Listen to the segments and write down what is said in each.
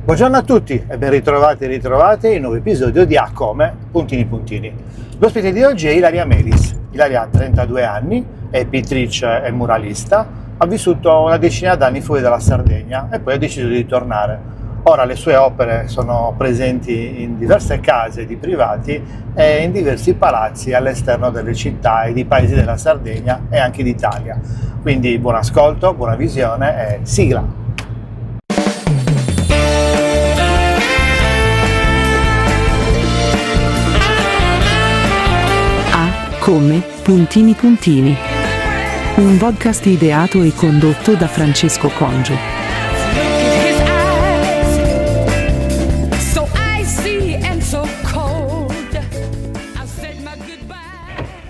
Buongiorno a tutti e ben ritrovati e ritrovate in un nuovo episodio di A come puntini puntini. L'ospite di oggi è Ilaria Melis. Ilaria ha 32 anni, è pittrice e muralista, ha vissuto una decina d'anni fuori dalla Sardegna e poi ha deciso di tornare. Ora le sue opere sono presenti in diverse case di privati e in diversi palazzi all'esterno delle città e di paesi della Sardegna e anche d'Italia. Quindi buon ascolto, buona visione e sigla! Come puntini puntini. Un podcast ideato e condotto da Francesco Congio.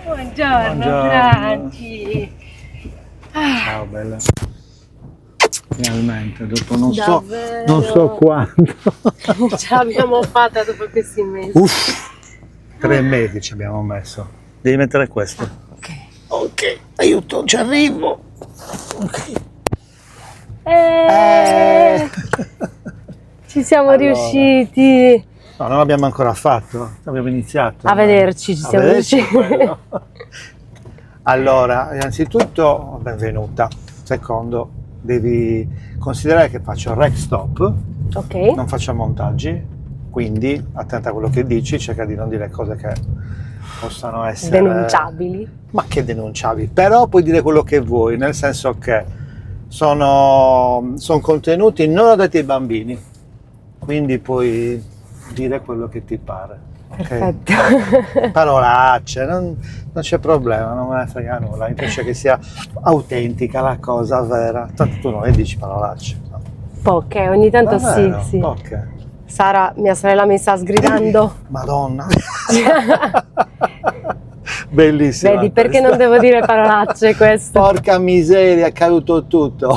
Buongiorno Franci. Ciao bella. Finalmente, dopo non Davvero? so quanto. Ce l'abbiamo fatta dopo questi mesi. 3 mesi ci abbiamo messo. Devi mettere questo. Ok, aiuto, non ci arrivo. Ok. Ci siamo Allora. riusciti No, non l'abbiamo ancora fatto, abbiamo iniziato. a vederci, ci A siamo vederci riusciti. quello. Allora, innanzitutto, benvenuta. Secondo, devi considerare che faccio rec stop, Ok, non faccio montaggi, quindi attenta a quello che dici, cerca di non dire cose che possano essere denunciabili. ma che denunciabili, però puoi dire quello che vuoi, nel senso che sono contenuti non adatti ai bambini, quindi puoi dire quello che ti pare. Ok? Perfetto. Parolacce, non c'è problema, non me ne frega nulla, mi piace che sia autentica la cosa vera, tanto tu non le dici parolacce, no? Poche, ogni tanto Davvero? sì. Ok. Sara, mia sorella, mi sta sgridando. Madonna. Bellissima. Vedi, perché questa. non devo dire parolacce questo? Porca miseria, è caduto tutto.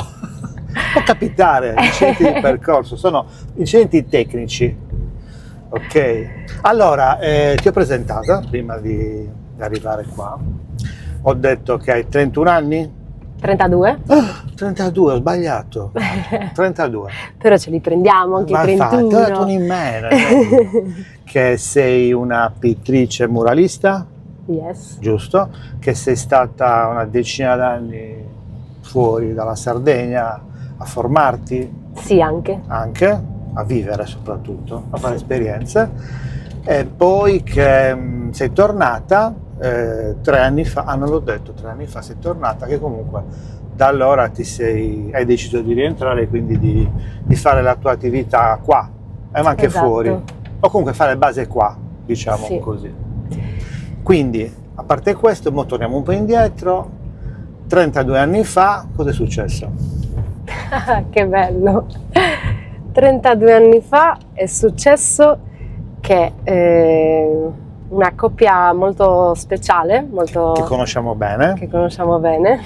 Può capitare, incidenti di percorso, sono incidenti tecnici. Ok, allora ti ho presentata prima di arrivare qua. Ho detto che hai 31 anni? 32? 32, ho sbagliato. 32. Però ce li prendiamo anche i Ma infatti, 31. ho detto un in meno. Che sei una pittrice muralista? Yes. Giusto, che sei stata una decina d'anni fuori dalla Sardegna a formarti, Sì, anche. anche a vivere soprattutto, a fare esperienze, e poi che sei tornata 3 anni fa, non l'ho detto, 3 anni fa sei tornata, che comunque da allora hai deciso di rientrare, quindi di fare la tua attività qua, ma anche Esatto. fuori, o comunque fare base qua, diciamo Sì. così. Quindi, a parte questo, mo torniamo un po' indietro. 32 anni fa, cosa è successo? Che bello! 32 anni fa è successo che una coppia molto speciale, molto Che conosciamo bene. che conosciamo bene,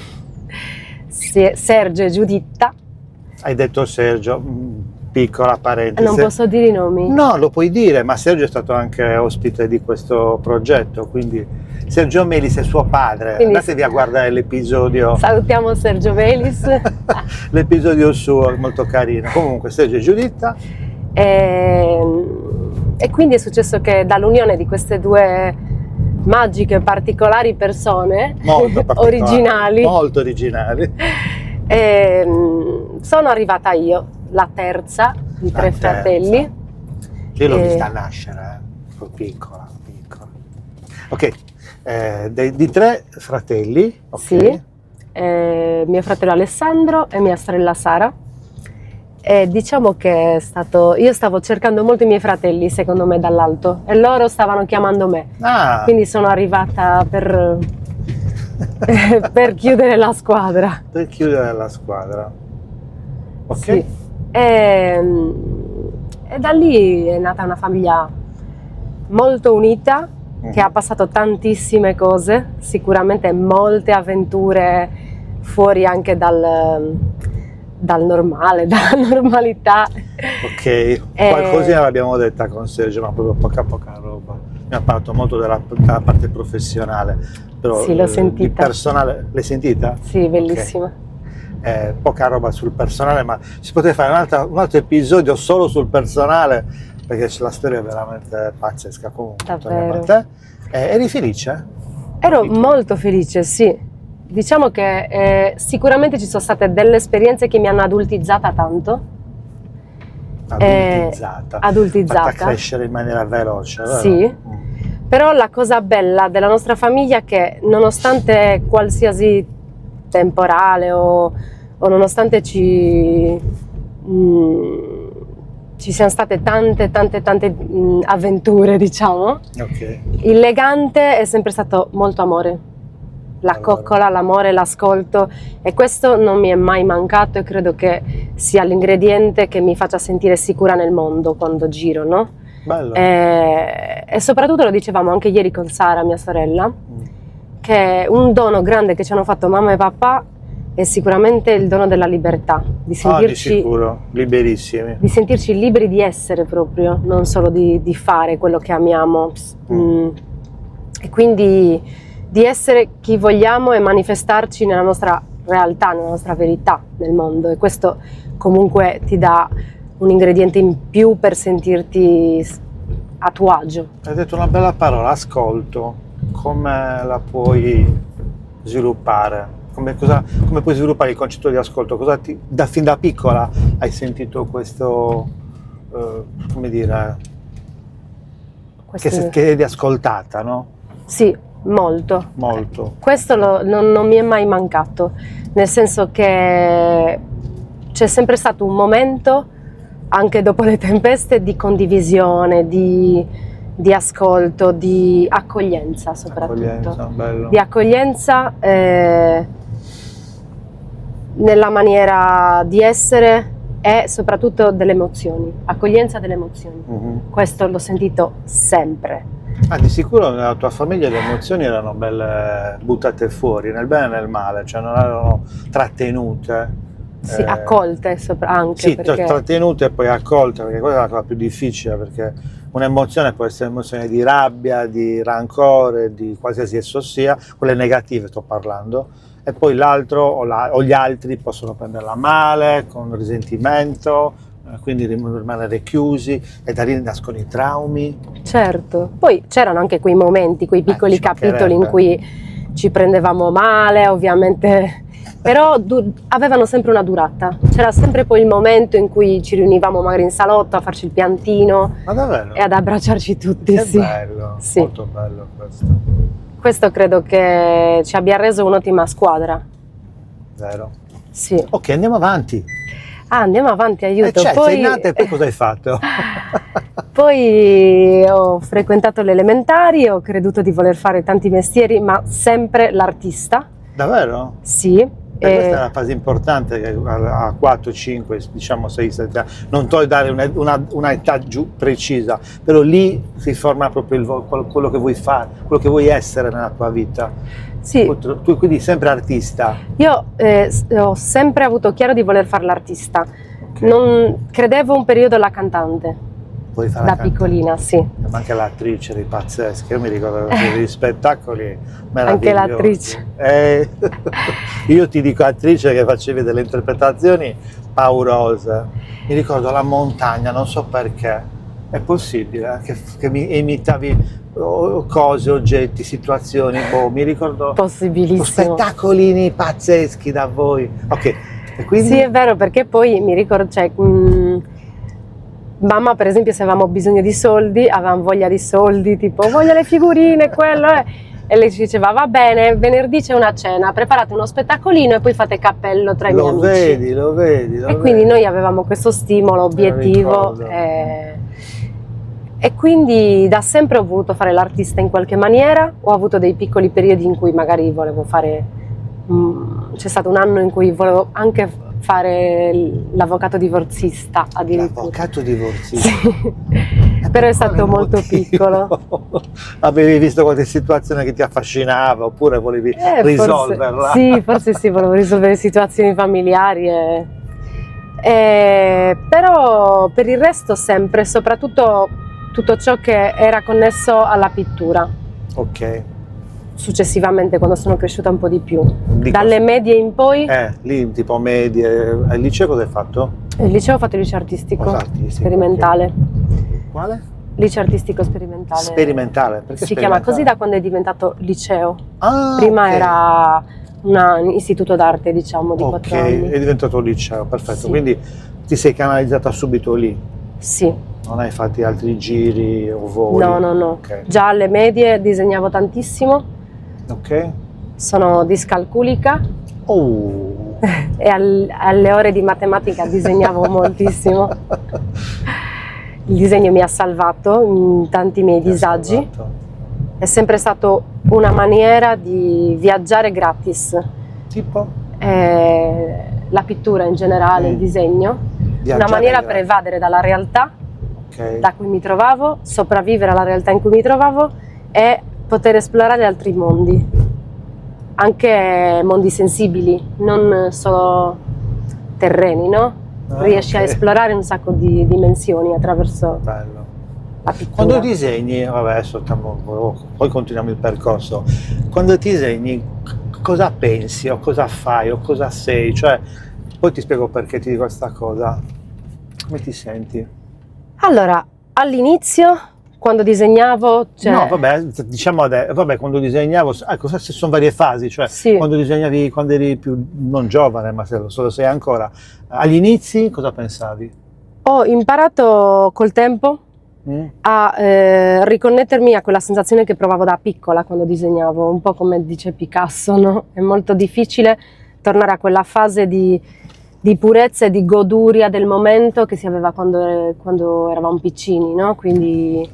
Sergio e Giuditta. Hai detto Sergio, piccola parentesi. Non posso dire i nomi. No, lo puoi dire, ma Sergio è stato anche ospite di questo progetto, quindi Sergio Melis è suo padre. Quindi- Andatevi a guardare l'episodio. Salutiamo Sergio Melis. L'episodio suo è molto carino. Comunque Sergio e Giuditta. E quindi è successo che dall'unione di queste due magiche, particolari persone, Molto particolari, originali, molto originali. sono arrivata io, la terza di 3 terza. fratelli. Io l'ho E- vista nascere, piccola. Ok, di 3 fratelli, ok. Sì, mio fratello Alessandro e mia sorella Sara. E diciamo che io stavo cercando molto i miei fratelli, secondo me, dall'alto, e loro stavano chiamando me. Ah, Quindi sono arrivata per chiudere la squadra. per chiudere la squadra. Ok. Sì. E da lì è nata una famiglia molto unita, che ha passato tantissime cose, sicuramente molte avventure fuori anche dal normale, dalla normalità. Ok, qualcosina l'abbiamo detta con Sergio, ma proprio poca roba. Mi ha parlato molto della parte professionale, però Sì, l'ho di sentita. personale. L'hai sentita? Sì, bellissima. poca roba sul personale, ma si poteva fare un altro episodio solo sul personale, perché la storia è veramente pazzesca. Comunque, torniamo a te. Eri felice? Ero molto felice, sì. Diciamo che sicuramente ci sono state delle esperienze che mi hanno adultizzata tanto. Adultizzata. Fatta crescere in maniera veloce, vero? Sì. Però la cosa bella della nostra famiglia è che nonostante qualsiasi temporale o nonostante ci siano state tante avventure, diciamo, il legante è sempre stato molto amore, la coccola, l'amore, l'ascolto, e questo non mi è mai mancato, e credo che sia l'ingrediente che mi faccia sentire sicura nel mondo quando giro, no? Bello. E soprattutto lo dicevamo anche ieri con Sara, mia sorella, che un dono grande che ci hanno fatto mamma e papà è sicuramente il dono della libertà, di sentirci, di sicuro, liberissimi, di sentirci liberi di essere proprio, non solo di fare quello che amiamo, e quindi di essere chi vogliamo e manifestarci nella nostra realtà, nella nostra verità nel mondo, e questo comunque ti dà un ingrediente in più per sentirti a tuo agio. Hai detto una bella parola, ascolto. Come la puoi sviluppare? Come puoi sviluppare il concetto di ascolto? Fin da piccola hai sentito questo, come dire, che eri ascoltata, no? Sì, molto. Molto. Questo non mi è mai mancato, nel senso che c'è sempre stato un momento, anche dopo le tempeste, di condivisione, di ascolto, di accoglienza soprattutto. Bello. Di accoglienza nella maniera di essere e soprattutto delle emozioni, accoglienza delle emozioni. Questo l'ho sentito sempre. Di sicuro nella tua famiglia le emozioni erano belle buttate fuori, nel bene e nel male, cioè non erano trattenute. Sì, accolte anche. Sì, perché... trattenute e poi accolte, perché quella è la cosa più difficile, perché un'emozione può essere un'emozione di rabbia, di rancore, di qualsiasi esso sia, quelle negative sto parlando, e poi l'altro o gli altri possono prenderla male, con risentimento, quindi rimanere chiusi, e da lì nascono i traumi. Certo, poi c'erano anche quei momenti, quei piccoli capitoli in cui ci prendevamo male, ovviamente, però avevano sempre una durata. C'era sempre poi il momento in cui ci riunivamo magari in salotto a farci il piantino. Ma davvero? E ad abbracciarci tutti. Che sì. bello, sì. Molto bello questo. Questo credo che ci abbia reso un'ottima squadra. Vero? Sì. Ok, andiamo avanti. Andiamo avanti, aiuto. Sei nata e poi cosa hai fatto? Poi ho frequentato le elementari, ho creduto di voler fare tanti mestieri, ma sempre l'artista. Davvero? Sì. Questa è una fase importante, che a 4, 5, diciamo 6, 7 anni, non puoi dare una età precisa, però lì si forma proprio quello che vuoi fare, quello che vuoi essere nella tua vita. Sì. Tu quindi sempre artista. Io ho sempre avuto chiaro di voler fare l'artista. Non credevo un periodo alla cantante. Vuoi fare da piccolina, sì. Ma anche l'attrice eri pazzesca, io mi ricordo degli spettacoli meravigliosi. Anche l'attrice. Io ti dico attrice che facevi delle interpretazioni paurose. Mi ricordo La montagna, non so perché. È possibile che mi imitavi cose, oggetti, situazioni, mi ricordo possibilissimo. Spettacolini pazzeschi da voi. Ok, e quindi? Sì, è vero, perché poi mi ricordo, cioè, mamma per esempio, se avevamo bisogno di soldi, avevamo voglia di soldi, tipo voglio le figurine, quello è. E lei ci diceva va bene, venerdì c'è una cena, preparate uno spettacolino e poi fate cappello tra i miei amici. Lo vedi. E quindi noi avevamo questo stimolo, obiettivo. E quindi da sempre ho voluto fare l'artista in qualche maniera. Ho avuto dei piccoli periodi in cui magari volevo fare, c'è stato un anno in cui volevo anche fare l'avvocato divorzista addirittura. L'avvocato divorzista? Sì. Però è stato molto piccolo. Avevi visto qualche situazione che ti affascinava oppure volevi risolverla? Forse sì, volevo risolvere situazioni familiari. Però per il resto sempre, soprattutto tutto ciò che era connesso alla pittura. Ok. successivamente, quando sono cresciuta un po' di più. Di Dalle medie in poi, lì tipo medie. Al liceo cosa hai fatto? il liceo ho fatto il liceo artistico, Cosa artistico, sperimentale. Quale? Liceo artistico sperimentale. Sperimentale. Perché Si chiama sperimentale? così da quando è diventato liceo. Ah, Prima ok. era un istituto d'arte, diciamo, di 4 Ok, anni. è diventato liceo, perfetto. Sì. Quindi ti sei canalizzata subito lì, Sì, non hai fatto altri giri o voli? no. Ok. Già alle medie disegnavo tantissimo, Ok. sono discalculica Oh. e alle ore di matematica disegnavo moltissimo. Il disegno mi ha salvato in tanti miei disagi. Esatto. È sempre stato una maniera di viaggiare gratis. Tipo? La pittura in generale, il disegno, Viaggiare una maniera gratis. per evadere dalla realtà Ok. da cui mi trovavo, sopravvivere alla realtà in cui mi trovavo e poter esplorare altri mondi, anche mondi sensibili, non solo terreni, no? Ah, Riesci a ok. esplorare un sacco di dimensioni attraverso Bello. la pittura. Quando disegni, vabbè, adesso poi continuiamo il percorso. Quando disegni, cosa pensi o cosa fai o cosa sei? Cioè, poi ti spiego perché ti dico questa cosa. Come ti senti? Allora, all'inizio, quando disegnavo, cioè, No, vabbè, diciamo vabbè, quando disegnavo, ecco, sono varie fasi, cioè Sì. quando disegnavi, quando eri più, non giovane, ma se lo sei ancora, agli inizi cosa pensavi? ho imparato col tempo Mm? a riconnettermi a quella sensazione che provavo da piccola quando disegnavo, un po' come dice Picasso, no? È molto difficile tornare a quella fase di purezza e di goduria del momento che si aveva quando eravamo piccini, no? Quindi,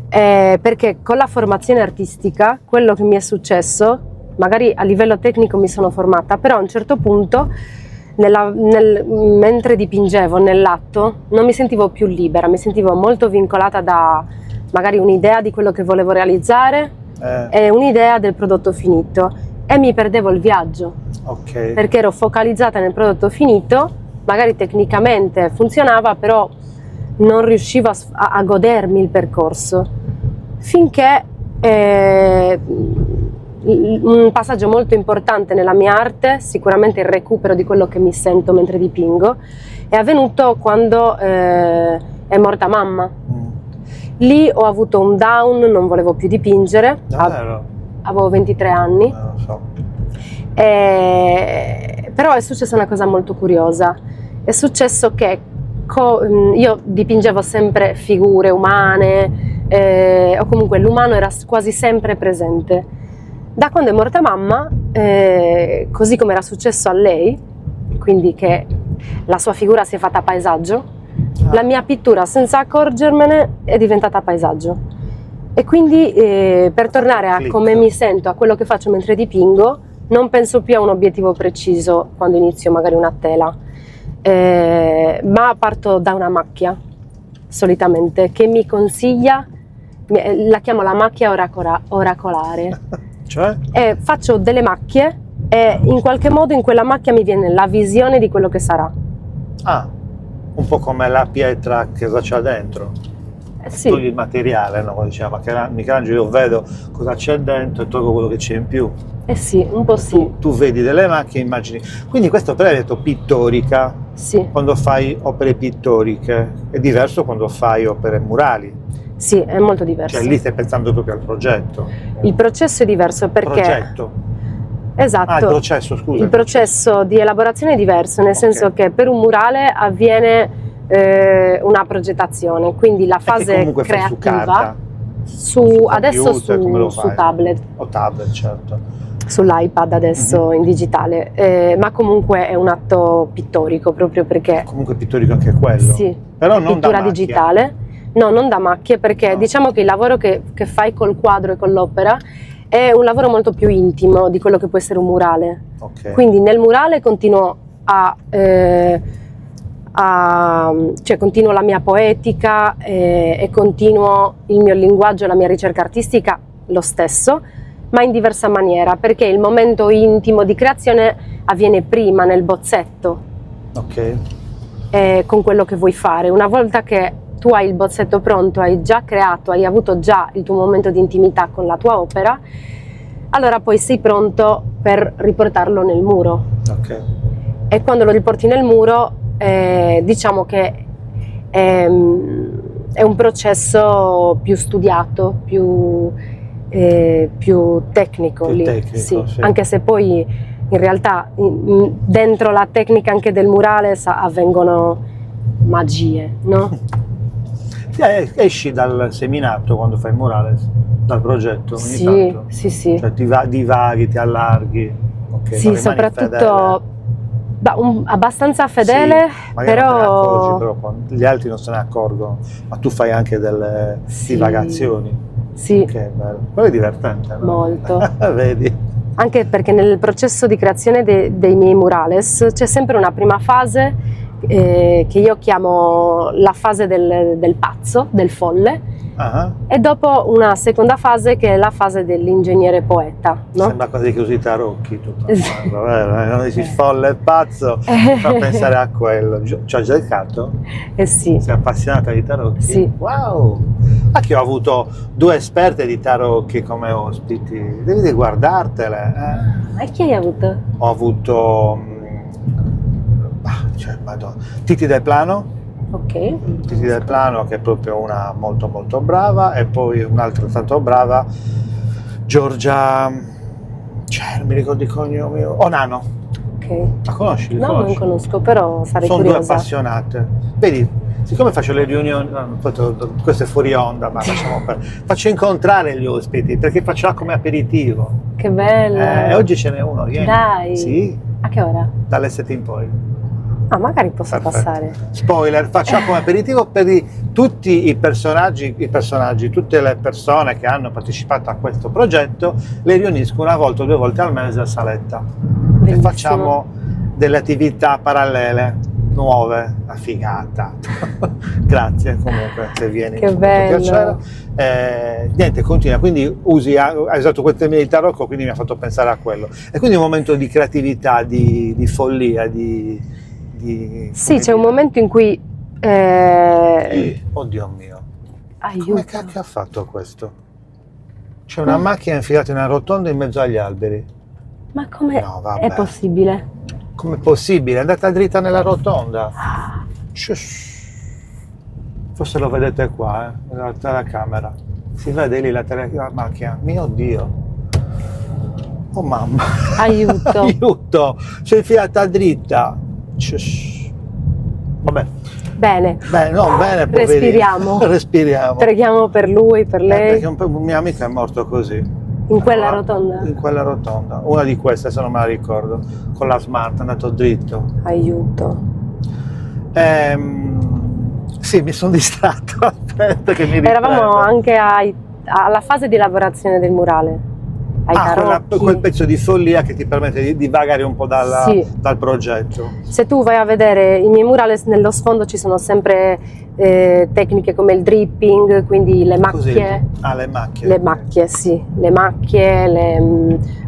perché con la formazione artistica, quello che mi è successo, magari a livello tecnico mi sono formata, però a un certo punto, mentre dipingevo nell'atto, non mi sentivo più libera, mi sentivo molto vincolata da magari un'idea di quello che volevo realizzare e un'idea del prodotto finito, e mi perdevo il viaggio, Ok. perché ero focalizzata nel prodotto finito, magari tecnicamente funzionava, però non riuscivo a godermi il percorso, finché un passaggio molto importante nella mia arte, sicuramente il recupero di quello che mi sento mentre dipingo, è avvenuto quando è morta mamma. Mm. Lì ho avuto un down, non volevo più dipingere, Davvero? avevo 23 anni. Non lo so. Però è successa una cosa molto curiosa. È successo che io dipingevo sempre figure umane, o comunque l'umano era quasi sempre presente. Da quando è morta mamma, così come era successo a lei, quindi che la sua figura si è fatta paesaggio, la mia pittura senza accorgermene è diventata paesaggio. E quindi per tornare a Click. come mi sento, a quello che faccio mentre dipingo, non penso più a un obiettivo preciso quando inizio magari una tela, ma parto da una macchia, solitamente, che mi consiglia, la chiamo la macchia oracolare, Cioè? e faccio delle macchie e in qualche modo in quella macchia mi viene la visione di quello che sarà. Ah, un po' come la pietra che cosa c'è dentro. Sì, Togli il materiale, no? Come diceva Michelangelo, io vedo cosa c'è dentro e tolgo quello che c'è in più. sì, un po' sì, Tu vedi delle macchie e immagini. Quindi questo però hai detto pittorica, sì, quando fai opere pittoriche, è diverso quando fai opere murali. sì, è molto diverso. Cioè lì stai pensando proprio al progetto. Il processo è diverso perché... Progetto. Esatto. Ah, il processo, scusa. Il processo di elaborazione è diverso, nel Ok. senso che per un murale avviene una progettazione, quindi la È che fase comunque fai su creativa carta. adesso computer, come lo su fai? tablet, O tablet, certo. sull'iPad adesso in digitale, ma comunque è un atto pittorico proprio perché Comunque pittorico anche quello. sì, Però è non da pittura macchia. digitale, no, non da macchie, perché No. diciamo che il lavoro che fai col quadro e con l'opera è un lavoro molto più intimo di quello che può essere un murale. Ok. Quindi nel murale continuo cioè continuo la mia poetica e continuo il mio linguaggio e la mia ricerca artistica lo stesso, ma in diversa maniera, perché il momento intimo di creazione avviene prima nel bozzetto, Ok. con quello che vuoi fare. Una volta che tu hai il bozzetto pronto, hai già creato, hai avuto già il tuo momento di intimità con la tua opera, allora poi sei pronto per riportarlo nel muro. Ok. E quando lo riporti nel muro, diciamo che è un processo più studiato, più tecnico Più lì. tecnico, Sì. sì. Anche se poi in realtà dentro la tecnica anche del murales avvengono magie, no? Esci dal seminato quando fai il murales, dal progetto ogni Sì, tanto. sì. Cioè divaghi, ti allarghi. Ok, non Sì, rimani soprattutto abbastanza fedele. fedele, Sì, magari non te ne accorgi, però però gli altri non se ne accorgono, ma tu fai anche delle Sì. divagazioni. sì, Che bello. Quello è divertente, no? molto. Vedi? Anche perché nel processo di creazione dei miei murales c'è sempre una prima fase che io chiamo la fase del pazzo, del folle, Ah, e dopo una seconda fase che è la fase dell'ingegnere poeta, no? sembra quasi che usi i tarocchi tu. Sì. Non dici folle e pazzo, fa pensare a quello. Ci hai giocato? Sì. Sei appassionata di tarocchi? Sì. Wow! Ma che ho avuto 2 esperte di tarocchi come ospiti, devi guardartele. E chi hai avuto? Ho avuto Titi Del Plano. Ok. Titi Del Plano, che è proprio una molto molto brava, e poi un'altra tanto brava, Giorgia, non mi ricordo il cognome, Onano. Ok. La conosci? No, non conosco, però sarei Sono 2 curiosa. appassionate. Vedi, siccome faccio le riunioni, questo è fuori onda, ma faccio incontrare gli ospiti, perché faccio come aperitivo. Che bello! Oggi ce n'è uno, vieni. Dai! Sì, A che ora? dalle 7 in poi. Ah, magari posso Perfetto. passare. Spoiler, facciamo come aperitivo per tutti i personaggi, tutte le persone che hanno partecipato a questo progetto, le riunisco 1 volta o 2 volte al mese a Saletta. Bellissimo. E facciamo delle attività parallele, nuove, una figata. Grazie comunque se vieni. Che con molto bello. piacere. Niente, continua, quindi hai usato quel termine di tarocco, quindi mi ha fatto pensare a quello. E quindi un momento di creatività, di follia, Sì, c'è un momento in cui oddio mio, aiuto. come cacchio ha fatto questo? C'è una macchina infilata in una rotonda in mezzo agli alberi. Ma come No, vabbè. è possibile? Com'è possibile? È andata dritta nella rotonda. Forse lo vedete qua, nella telecamera. Si vede lì la macchina. Mio Dio. Oh mamma. Aiuto. Aiuto. Si è infilata dritta. Vabbè. Bene. Bene, no, bene, poverino. Respiriamo. Respiriamo. Preghiamo per lui, per lei. Perché un mio amico è morto così. In quella rotonda? In quella rotonda. Una di queste, se non me la ricordo. Con la Smart, è andato dritto. Aiuto. Sì, mi sono distratto. Aspetta che mi riprendo. Eravamo anche alla fase di elaborazione del murale. Ai tarocchi. Quel pezzo di follia che ti permette di divagare un po' Sì. dal progetto. Se tu vai a vedere i miei murales, nello sfondo ci sono sempre tecniche come il dripping, quindi le macchie. Così. Le macchie. Le macchie, sì, le macchie,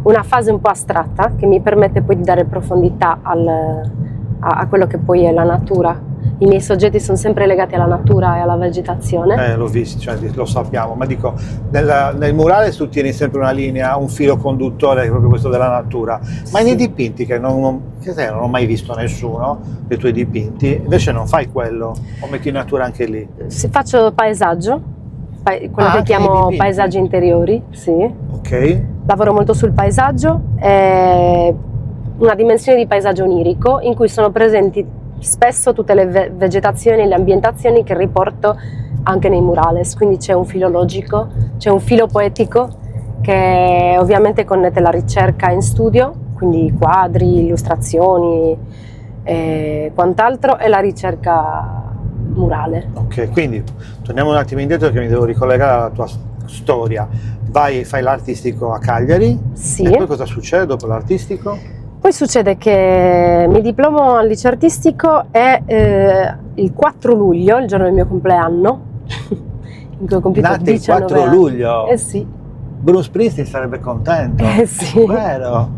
una fase un po' astratta che mi permette poi di dare profondità a quello che poi è la natura. I miei soggetti sono sempre legati alla natura e alla vegetazione. L'ho visto, cioè, lo sappiamo, ma dico, nel murale tu tieni sempre una linea, un filo conduttore, che è proprio questo della natura, ma nei dipinti, che non ho mai visto nessuno dei tuoi dipinti, invece non fai quello, o metti in natura anche lì? Faccio paesaggio, quello che anche chiamo nei dipinti? paesaggi interiori, sì. Ok. Lavoro molto sul paesaggio, una dimensione di paesaggio onirico in cui sono presenti spesso tutte le vegetazioni e le ambientazioni che riporto anche nei murales, quindi c'è un filo logico, c'è un filo poetico che ovviamente connette la ricerca in studio, quindi quadri, illustrazioni e quant'altro, e la ricerca murale. Ok, quindi torniamo un attimo indietro che mi devo ricollegare alla tua storia. Fai l'artistico a Cagliari, Sì. E poi cosa succede dopo l'artistico? Poi succede che mi diplomo al liceo artistico e il 4 luglio, il giorno del mio compleanno, in cui ho compiuto Nate il 19 4 anni. luglio? Sì. Bruce Springsteen sarebbe contento. Sì. Vero?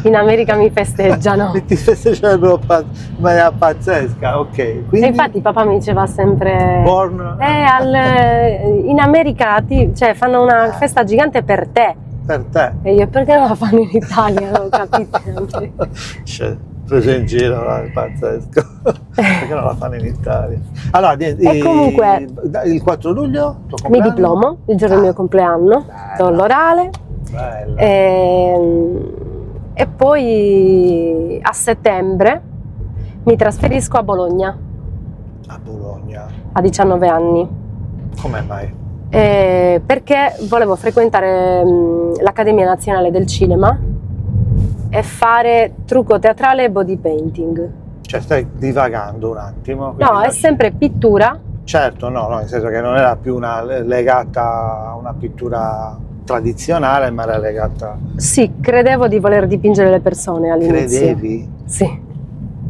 In America mi festeggiano. Ti festeggerebbero in maniera pazzesca, ok. Quindi, E infatti papà mi diceva sempre Born... in America fanno una festa gigante per te. per te. E io, perché non la fanno in Italia? Non ho capito. Cioè, preso in giro, no? È pazzesco. Perché non la fanno in Italia? Allora, E comunque, il 4 luglio, tuo mi compleanno? diplomo, il giorno del mio compleanno, do l'orale. Bello. E poi a settembre mi trasferisco a Bologna A Bologna. a 19 anni. Come mai? Perché volevo frequentare l'Accademia Nazionale del Cinema e fare trucco teatrale e body painting. Cioè, stai divagando un attimo. No, quindi è sempre pittura. Certo, no, nel senso che non era più legata a una pittura tradizionale, ma era legata... Sì, credevo di voler dipingere le persone all'inizio. Credevi? Sì.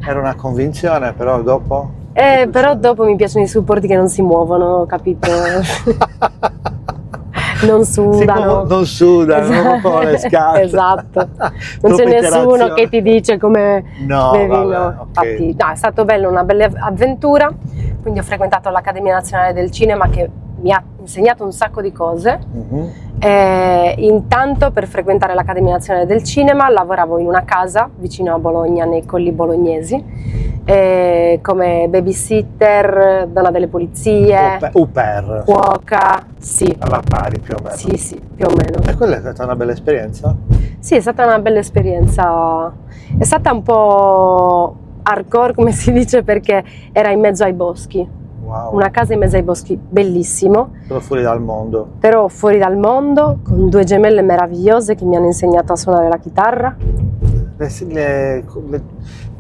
Era una convinzione, però dopo... Però dopo mi piacciono i supporti che non si muovono, capito? Non sudano. Non sudano, non rompono le scarpe. Esatto. Non Troppa c'è nessuno interazione. che ti dice come No, devi, vabbè, no. ok. Infatti, no, è stato bello, una bella avventura. Quindi ho frequentato l'Accademia Nazionale del Cinema che mi ha insegnato un sacco di cose. Mhm. Intanto, per frequentare l'Accademia Nazionale del Cinema, lavoravo in una casa vicino a Bologna, nei Colli Bolognesi, come babysitter, donna delle pulizie, Au pair, cuoca, sì, alla pari più o meno. sì, sì, più o meno. E quella è stata una bella esperienza? Sì, è stata una bella esperienza, è stata un po' hardcore, come si dice, perché era in mezzo ai boschi, Wow, una casa in mezzo ai boschi, bellissimo, però fuori dal mondo. però fuori dal mondo, con due gemelle meravigliose che mi hanno insegnato a suonare la chitarra.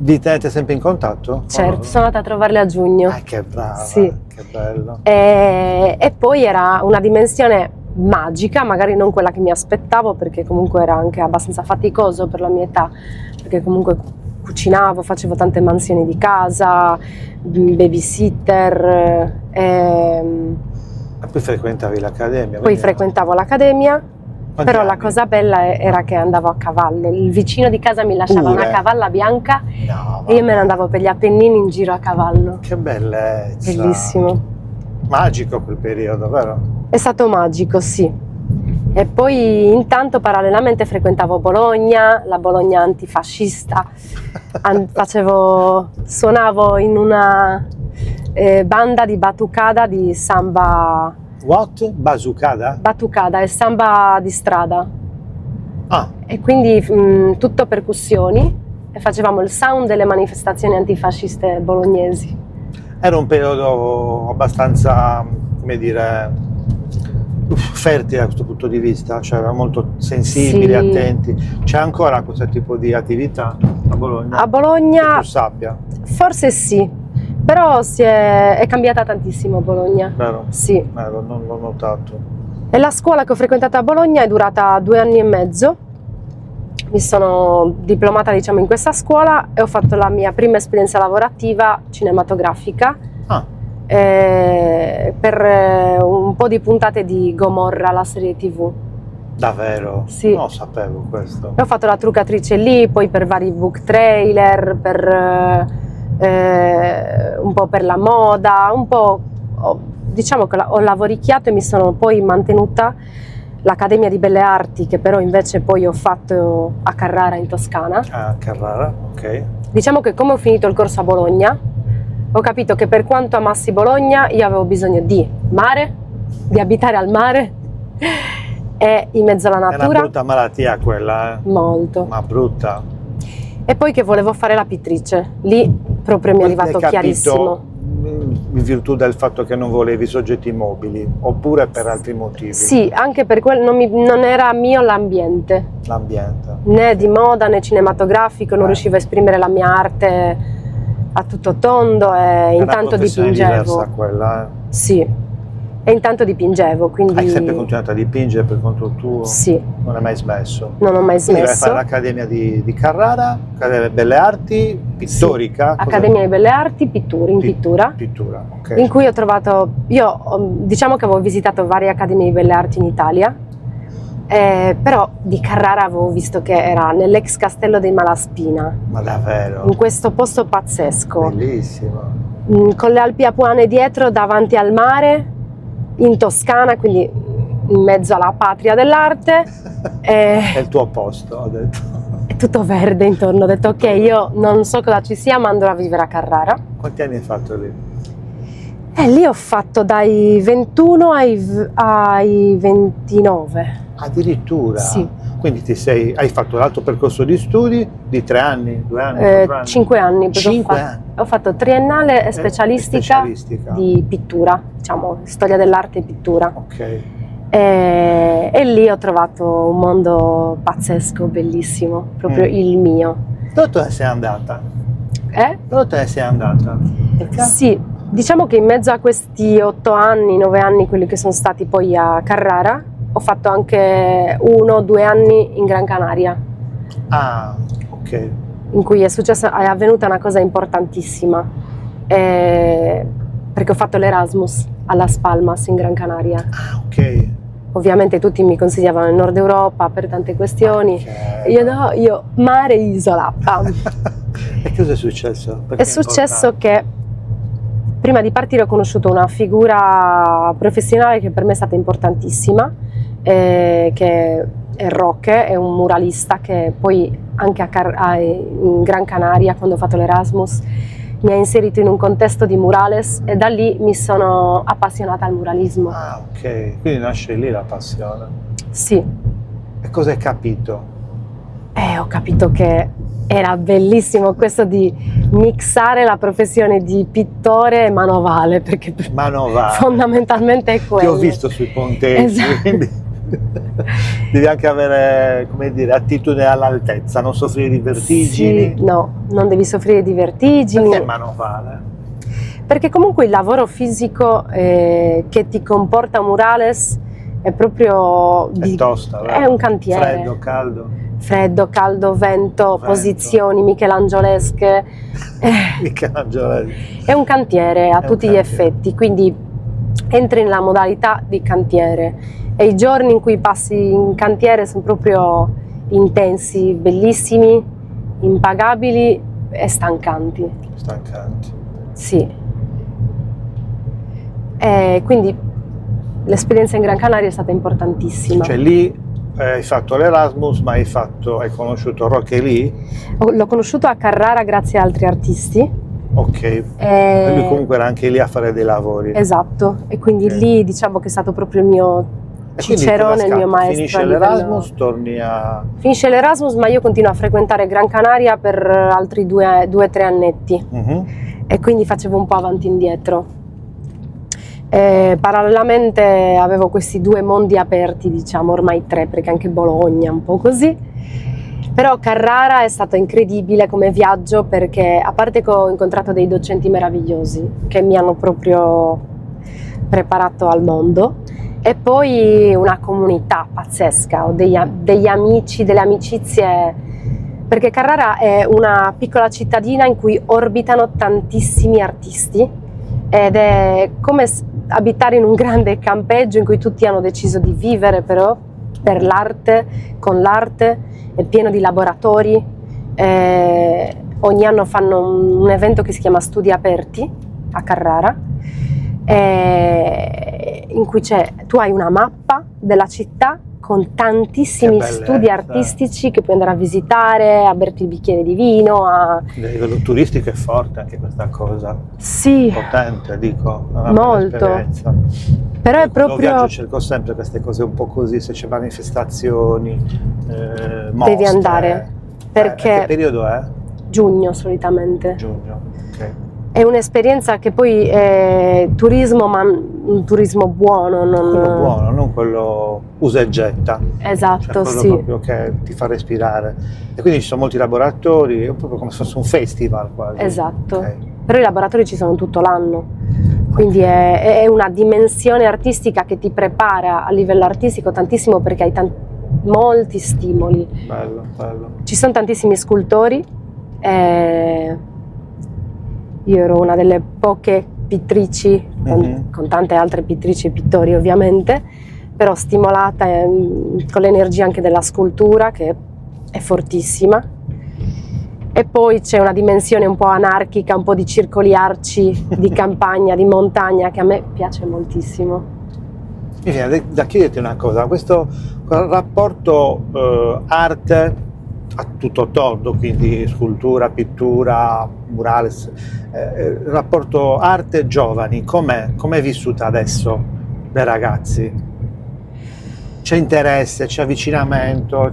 Vi tenete sempre in contatto? Certo, sono andata a trovarle a giugno. Che brava, Sì. che bello. E poi era una dimensione magica, magari non quella che mi aspettavo, perché comunque era anche abbastanza faticoso per la mia età, perché comunque cucinavo, facevo tante mansioni di casa, babysitter, E poi frequentavi l'accademia? poi quindi- frequentavo l'accademia, Quanti però la anni? cosa bella era che andavo a cavallo, il vicino di casa mi lasciava Pure? una cavalla bianca No, e io me vabbè. ne andavo per gli Appennini in giro a cavallo, Che bellezza. bellissimo. Magico quel periodo, vero? È stato magico, sì. E poi intanto parallelamente frequentavo Bologna, la Bologna antifascista, suonavo in una banda di batucada di samba, What? Basucada? batucada e samba di strada, Ah, e quindi tutto percussioni, e facevamo il sound delle manifestazioni antifasciste bolognesi. era un periodo abbastanza, come dire, fertile da questo punto di vista, cioè era molto sensibili, Sì. attenti. C'è ancora questo tipo di attività a Bologna? A Che Bologna tu sappia, forse sì, però è cambiata tantissimo Bologna. vero? Sì. Non l'ho notato. E la scuola che ho frequentato a Bologna è durata 2 anni e mezzo. Mi sono diplomata, diciamo, in questa scuola e ho fatto la mia prima esperienza lavorativa cinematografica Ah, per un po' di puntate di Gomorra, la serie TV. davvero? Sì. Non sapevo questo. E ho fatto la truccatrice lì, poi per vari book trailer, un po' per la moda, un po', diciamo che ho lavoricchiato e mi sono poi mantenuta l'Accademia di Belle Arti, che però invece poi ho fatto a Carrara in Toscana. Ah, Carrara, ok. Diciamo che come ho finito il corso a Bologna, ho capito che per quanto amassi Bologna, io avevo bisogno di mare, di abitare al mare e in mezzo alla È una natura. brutta malattia quella, Molto. ma brutta. E poi che volevo fare la pittrice, lì proprio mi è L'hai arrivato capito chiarissimo. in virtù del fatto che non volevi soggetti mobili oppure per altri motivi? Sì, anche per quello non era mio l'ambiente, L'ambiente. né di moda né cinematografico, non riuscivo a esprimere la mia arte a tutto tondo e È una intanto professione dipingevo. diversa quella, Sì, e intanto dipingevo, quindi Hai sempre continuato a dipingere per conto tuo? sì, Non hai mai smesso? non ho mai Quindi vai a smesso. fare l'Accademia di Carrara, Accademia Belle Arti, pittorica? Cos'è? Accademia di Belle Arti, in pittura. Pittura, ok. In cui ho trovato, diciamo che avevo visitato varie accademie di belle arti in Italia, però di Carrara avevo visto che era nell'ex castello dei Malaspina, Ma davvero? in questo posto pazzesco, Bellissimo. con le Alpi Apuane dietro, davanti al mare, in Toscana, quindi in mezzo alla patria dell'arte. È il tuo posto, ho detto. È tutto verde intorno, ho detto ok, io non so cosa ci sia, ma andrò a vivere a Carrara. Quanti anni hai fatto lì? Lì ho fatto dai 21 ai 29. Addirittura? Sì. Quindi hai fatto l'altro percorso di studi di 3 anni, 2 anni, 4 anni? 5 anni. Perché 5 anni? Ho fatto triennale e specialistica di pittura, diciamo, storia dell'arte e pittura. Ok. E lì ho trovato un mondo pazzesco, bellissimo, proprio il mio. Dove te ne sei andata? Dove te ne sei andata? Perché? Sì, diciamo che in mezzo a questi 8 anni, 9 anni, quelli che sono stati poi a Carrara, ho fatto anche 1 o 2 anni in Gran Canaria. Ah, ok. In cui è avvenuta una cosa importantissima, perché ho fatto l'Erasmus a Las Palmas in Gran Canaria. Ah, ok. Ovviamente tutti mi consigliavano il Nord Europa per tante questioni. Okay. Io mare e isola. Bam. E cosa è successo? Perché È successo che prima di partire ho conosciuto una figura professionale che per me è stata importantissima, che è Roque, è un muralista che poi anche in Gran Canaria, quando ho fatto l'Erasmus, mi ha inserito in un contesto di murales e da lì mi sono appassionata al muralismo. Ah, ok, quindi nasce lì la passione. Sì. E cosa hai capito? Ho capito che era bellissimo questo di mixare la professione di pittore e manovale, perché Manovale. Fondamentalmente è quello. Ti ho visto sui ponteggi, Esatto. quindi devi anche avere, come dire, attitudine all'altezza, non soffrire di vertigini. Sì, no, non devi soffrire di vertigini. Perché manovale? Perché comunque il lavoro fisico che ti comporta murales è proprio È tosta, vero? è un cantiere. Freddo, caldo, Vento, posizioni michelangiolesche. Michelangelo. È un cantiere a È un tutti gli cantiere. effetti, quindi entri nella modalità di cantiere e i giorni in cui passi in cantiere sono proprio intensi, bellissimi, impagabili e stancanti. Stancanti. Sì. E quindi l'esperienza in Gran Canaria è stata importantissima. Cioè lì hai fatto l'Erasmus, ma hai conosciuto Roque lì? L'ho conosciuto a Carrara grazie a altri artisti. Ok. E lui comunque era anche lì a fare dei lavori. Esatto, e quindi Ok. lì diciamo che è stato proprio il mio E quindi cicerone, cosa il mio scappa? maestro. Finisce a livello- l'Erasmus, torni a... Finisce l'Erasmus, ma io continuo a frequentare Gran Canaria per altri 2-3 annetti Mhm. e quindi facevo un po' avanti e indietro. Parallelamente avevo questi 2 mondi aperti, diciamo, ormai 3, perché anche Bologna un po' così. Però Carrara è stato incredibile come viaggio perché, a parte che ho incontrato dei docenti meravigliosi che mi hanno proprio preparato al mondo, e poi una comunità pazzesca, ho degli amici, delle amicizie, perché Carrara è una piccola cittadina in cui orbitano tantissimi artisti ed è come abitare in un grande campeggio in cui tutti hanno deciso di vivere però per l'arte, con l'arte, è pieno di laboratori, ogni anno fanno un evento che si chiama Studi Aperti a Carrara, in cui tu hai una mappa della città con tantissimi Che studi bellezza. artistici che puoi andare a visitare, a berti il bicchiere di vino, A livello turistico è forte anche questa cosa, Sì, potente, dico, è una Molto. bella esperienza. però è Io quando proprio... viaggio cerco sempre queste cose un po' così, se c'è manifestazioni, mostre. Devi andare, perché- Che periodo è? Giugno solitamente. Giugno, ok. È un'esperienza che poi è turismo, ma un turismo buono. Quello buono, non quello usa e getta. Esatto, Cioè quello sì. proprio che ti fa respirare. E quindi ci sono molti laboratori, è proprio come se fosse un festival quasi. Esatto. Ok. Però i laboratori ci sono tutto l'anno, quindi è una dimensione artistica che ti prepara a livello artistico tantissimo perché hai molti stimoli. Bello, bello. Ci sono tantissimi scultori, io ero una delle poche pittrici, Mhm. con tante altre pittrici e pittori ovviamente, però stimolata con l'energia anche della scultura che è fortissima. E poi c'è una dimensione un po' anarchica, un po' di circoli arci, di campagna, di montagna, che a me piace moltissimo. Mi viene da chiederti una cosa, questo rapporto arte a tutto tondo, quindi scultura, pittura, murales, rapporto arte giovani, com'è vissuta adesso dai ragazzi? C'è interesse, c'è avvicinamento,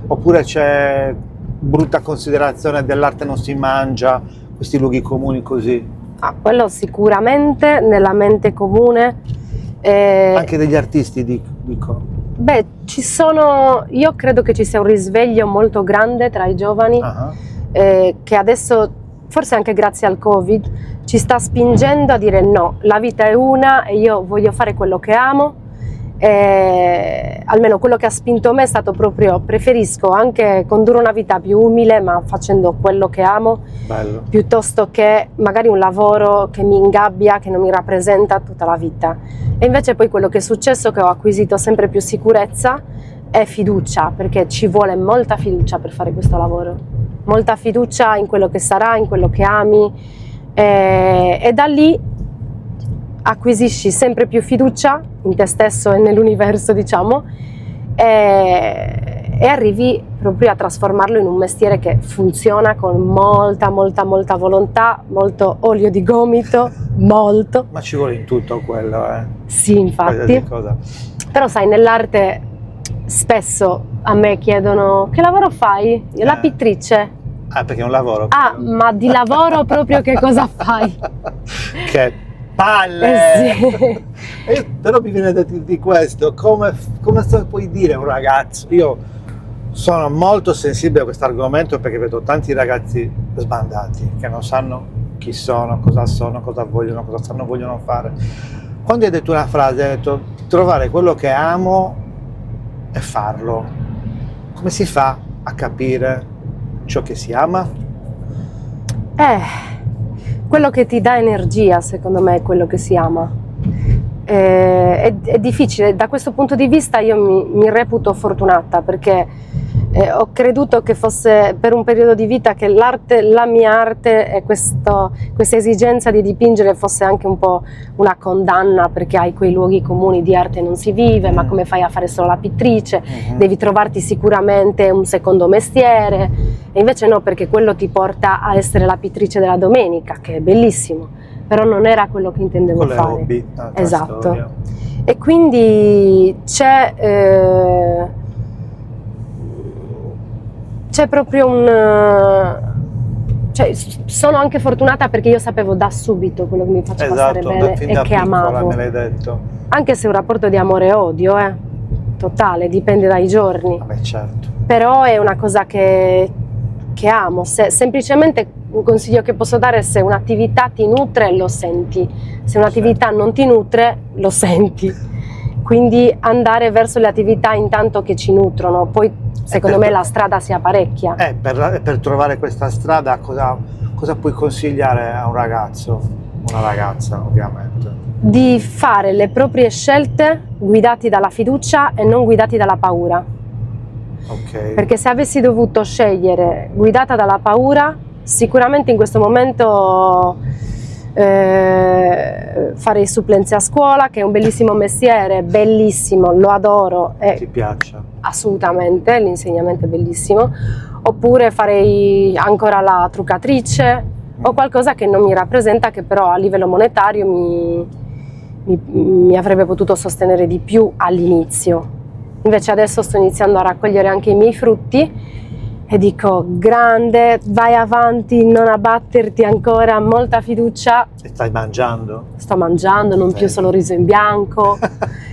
oppure c'è brutta considerazione dell'arte non si mangia, questi luoghi comuni così? Quello sicuramente nella mente comune. Anche degli artisti, dico. Beh, io credo che ci sia un risveglio molto grande tra i giovani, che adesso, forse anche grazie al Covid, ci sta spingendo a dire no, la vita è una e io voglio fare quello che amo. Almeno quello che ha spinto me è stato proprio: preferisco anche condurre una vita più umile ma facendo quello che amo. Bello. Piuttosto che magari un lavoro che mi ingabbia, che non mi rappresenta tutta la vita. E invece poi quello che è successo è che ho acquisito sempre più sicurezza e fiducia, perché ci vuole molta fiducia per fare questo lavoro, molta fiducia in quello che sarà, in quello che ami, e da lì acquisisci sempre più fiducia in te stesso e nell'universo, diciamo, e arrivi proprio a trasformarlo in un mestiere che funziona con molta volontà, molto olio di gomito, molto. Ma ci vuole in tutto quello, Sì, infatti. Però sai, nell'arte spesso a me chiedono: che lavoro fai? Io la pittrice. Perché è un lavoro. Ma di lavoro proprio che cosa fai? Che palle! Sì. Però mi viene da dirti questo, come puoi dire a un ragazzo? Io sono molto sensibile a questo argomento perché vedo tanti ragazzi sbandati che non sanno chi sono, cosa vogliono, vogliono fare. Quando hai detto una frase, hai detto trovare quello che amo e farlo. Come si fa a capire ciò che si ama? Quello che ti dà energia, secondo me, è quello che si ama. È difficile, da questo punto di vista io mi reputo fortunata, perché ho creduto che fosse per un periodo di vita che la mia arte e questa esigenza di dipingere fosse anche un po' una condanna, perché hai quei luoghi comuni di arte non si vive, ma come fai a fare solo la pittrice? Devi trovarti sicuramente un secondo mestiere, e invece no, perché quello ti porta a essere la pittrice della domenica, che è bellissimo, però non era quello che intendevo quello fare. È hobby, esatto. Storia. E quindi c'è proprio sono anche fortunata perché io sapevo da subito quello che mi faceva stare bene e che amavo. Me l'hai detto. Anche se è un rapporto di amore e odio, totale, dipende dai giorni. Vabbè, certo. Però è una cosa che amo. Semplicemente un consiglio che posso dare: se un'attività ti nutre, lo senti; se un'attività non ti nutre, lo senti. Quindi andare verso le attività intanto che ci nutrono. Poi secondo me la strada si apparecchia. Per trovare questa strada cosa puoi consigliare a un ragazzo, una ragazza ovviamente? Di fare le proprie scelte guidati dalla fiducia e non guidati dalla paura. Okay. Perché se avessi dovuto scegliere guidata dalla paura, sicuramente in questo momento fare i supplenze a scuola, che è un bellissimo mestiere, bellissimo, lo adoro. Ti piace? Assolutamente, l'insegnamento è bellissimo. Oppure farei ancora la truccatrice o qualcosa che non mi rappresenta, che però a livello monetario mi avrebbe potuto sostenere di più all'inizio. Invece adesso sto iniziando a raccogliere anche i miei frutti e dico: grande, vai avanti, non abbatterti ancora, molta fiducia. E stai mangiando? Sto mangiando, non più solo riso in bianco.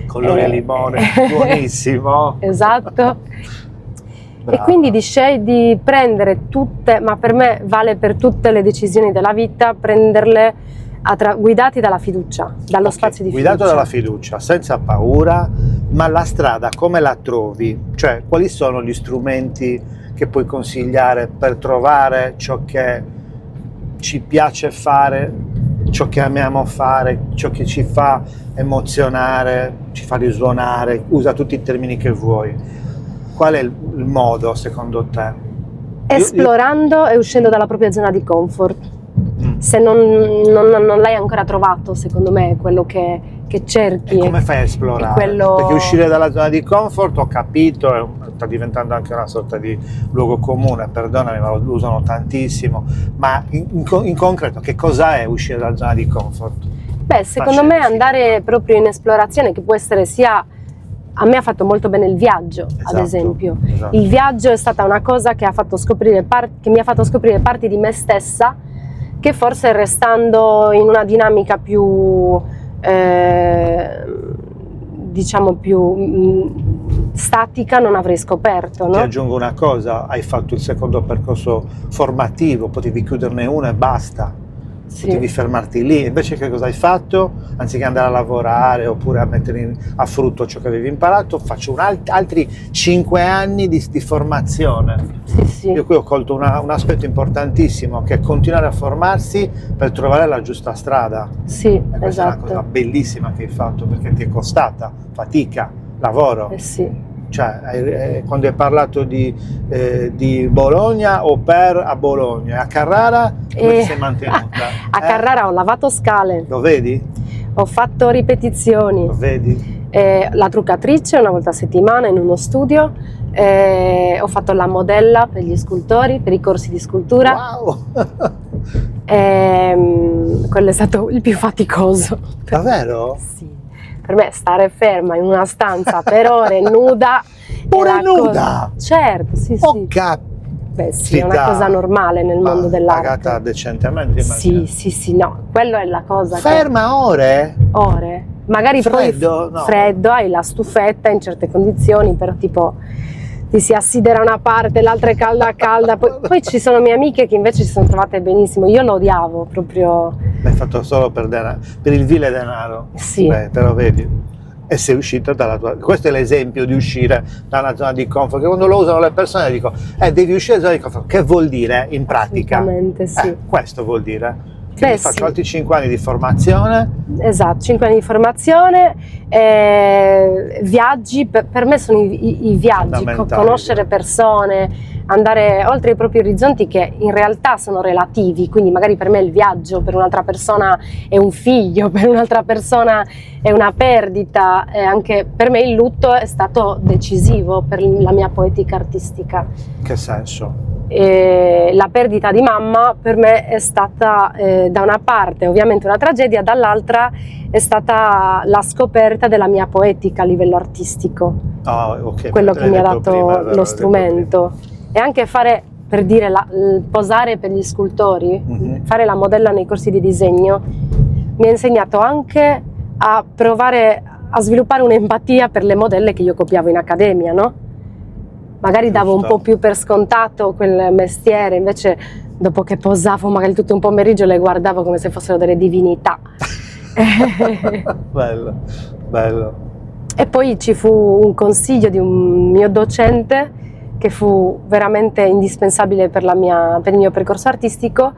Colore e limone, buonissimo. Esatto. Brava. E quindi di prendere tutte, ma per me vale per tutte le decisioni della vita, prenderle guidati dalla fiducia, dallo spazio di fiducia. Guidato dalla fiducia, senza paura, ma la strada come la trovi? Cioè, quali sono gli strumenti che puoi consigliare per trovare ciò che ci piace fare, ciò che amiamo fare, ciò che ci fa emozionare, ci fa risuonare? Usa tutti i termini che vuoi. Qual è il modo secondo te? Esplorando e uscendo dalla propria zona di comfort. Se non l'hai ancora trovato, secondo me, quello che che cerchi. E come fai a esplorare? Quello... Perché uscire dalla zona di comfort, ho capito, sta diventando anche una sorta di luogo comune, perdonami, ma lo usano tantissimo, ma in concreto che cosa è uscire dalla zona di comfort? Beh, secondo me andare proprio in esplorazione, che può essere sia... A me ha fatto molto bene il viaggio, ad esempio. Esatto. Il viaggio è stata una cosa che, che mi ha fatto scoprire parti di me stessa che forse restando in una dinamica più, diciamo più statica non avrei scoperto, no? Ti aggiungo una cosa, hai fatto il secondo percorso formativo, potevi chiuderne uno e basta. Sì. Potevi fermarti lì, invece che cosa hai fatto? Anziché andare a lavorare oppure a mettere a frutto ciò che avevi imparato, faccio altri 5 anni di formazione. Sì. Io qui ho colto un aspetto importantissimo, che è continuare a formarsi per trovare la giusta strada. Sì, e questa esatto. è una cosa bellissima che hai fatto, perché ti è costata fatica, lavoro. Sì. Cioè, quando hai parlato di Bologna o a Bologna, a Carrara come ti sei mantenuta? A Carrara ho lavato scale, Lo vedi? ho fatto ripetizioni, Lo vedi? la truccatrice una volta a settimana in uno studio, ho fatto la modella per gli scultori, per i corsi di scultura. Wow! Quello è stato il più faticoso. Davvero? Sì. Per me stare ferma in una stanza per ore nuda Pure è una nuda? cosa... Certo, sì, Oh, sì. Beh, sì, sì, è una cosa normale nel mondo dell'arte. Pagata decentemente, immagino. Sì, no, quello è la cosa. Ferma ore? Ore. Magari Freddo? poi No. freddo, hai la stufetta in certe condizioni, però tipo ti si assidera una parte, l'altra è calda, poi ci sono mie amiche che invece si sono trovate benissimo, io lo odiavo proprio. L'hai fatto solo per il vile denaro? Sì. Beh, però vedi, e sei uscita dalla tua... Questo è l'esempio di uscire dalla zona di comfort, che quando lo usano le persone dico, devi uscire dalla zona di comfort. Che vuol dire in pratica? Assolutamente sì. Questo vuol dire. Quindi faccio Sì. altri 5 anni di formazione. Esatto, 5 anni di formazione, viaggi, per me sono i viaggi, Fondamentali. Conoscere persone, andare oltre i propri orizzonti che in realtà sono relativi, quindi magari per me il viaggio, per un'altra persona è un figlio, per un'altra persona è una perdita, e anche per me il lutto è stato decisivo per la mia poetica artistica. Che senso? La perdita di mamma per me è stata da una parte ovviamente una tragedia, dall'altra è stata la scoperta della mia poetica a livello artistico, Okay, quello che mi ha dato prima, lo strumento, e anche fare, per dire, posare per gli scultori, fare la modella nei corsi di disegno mi ha insegnato anche a provare a sviluppare un'empatia per le modelle che io copiavo in accademia, no? Magari davo un po' più per scontato quel mestiere, invece dopo che posavo magari tutto un pomeriggio le guardavo come se fossero delle divinità. bello. E poi ci fu un consiglio di un mio docente che fu veramente indispensabile per il mio percorso artistico.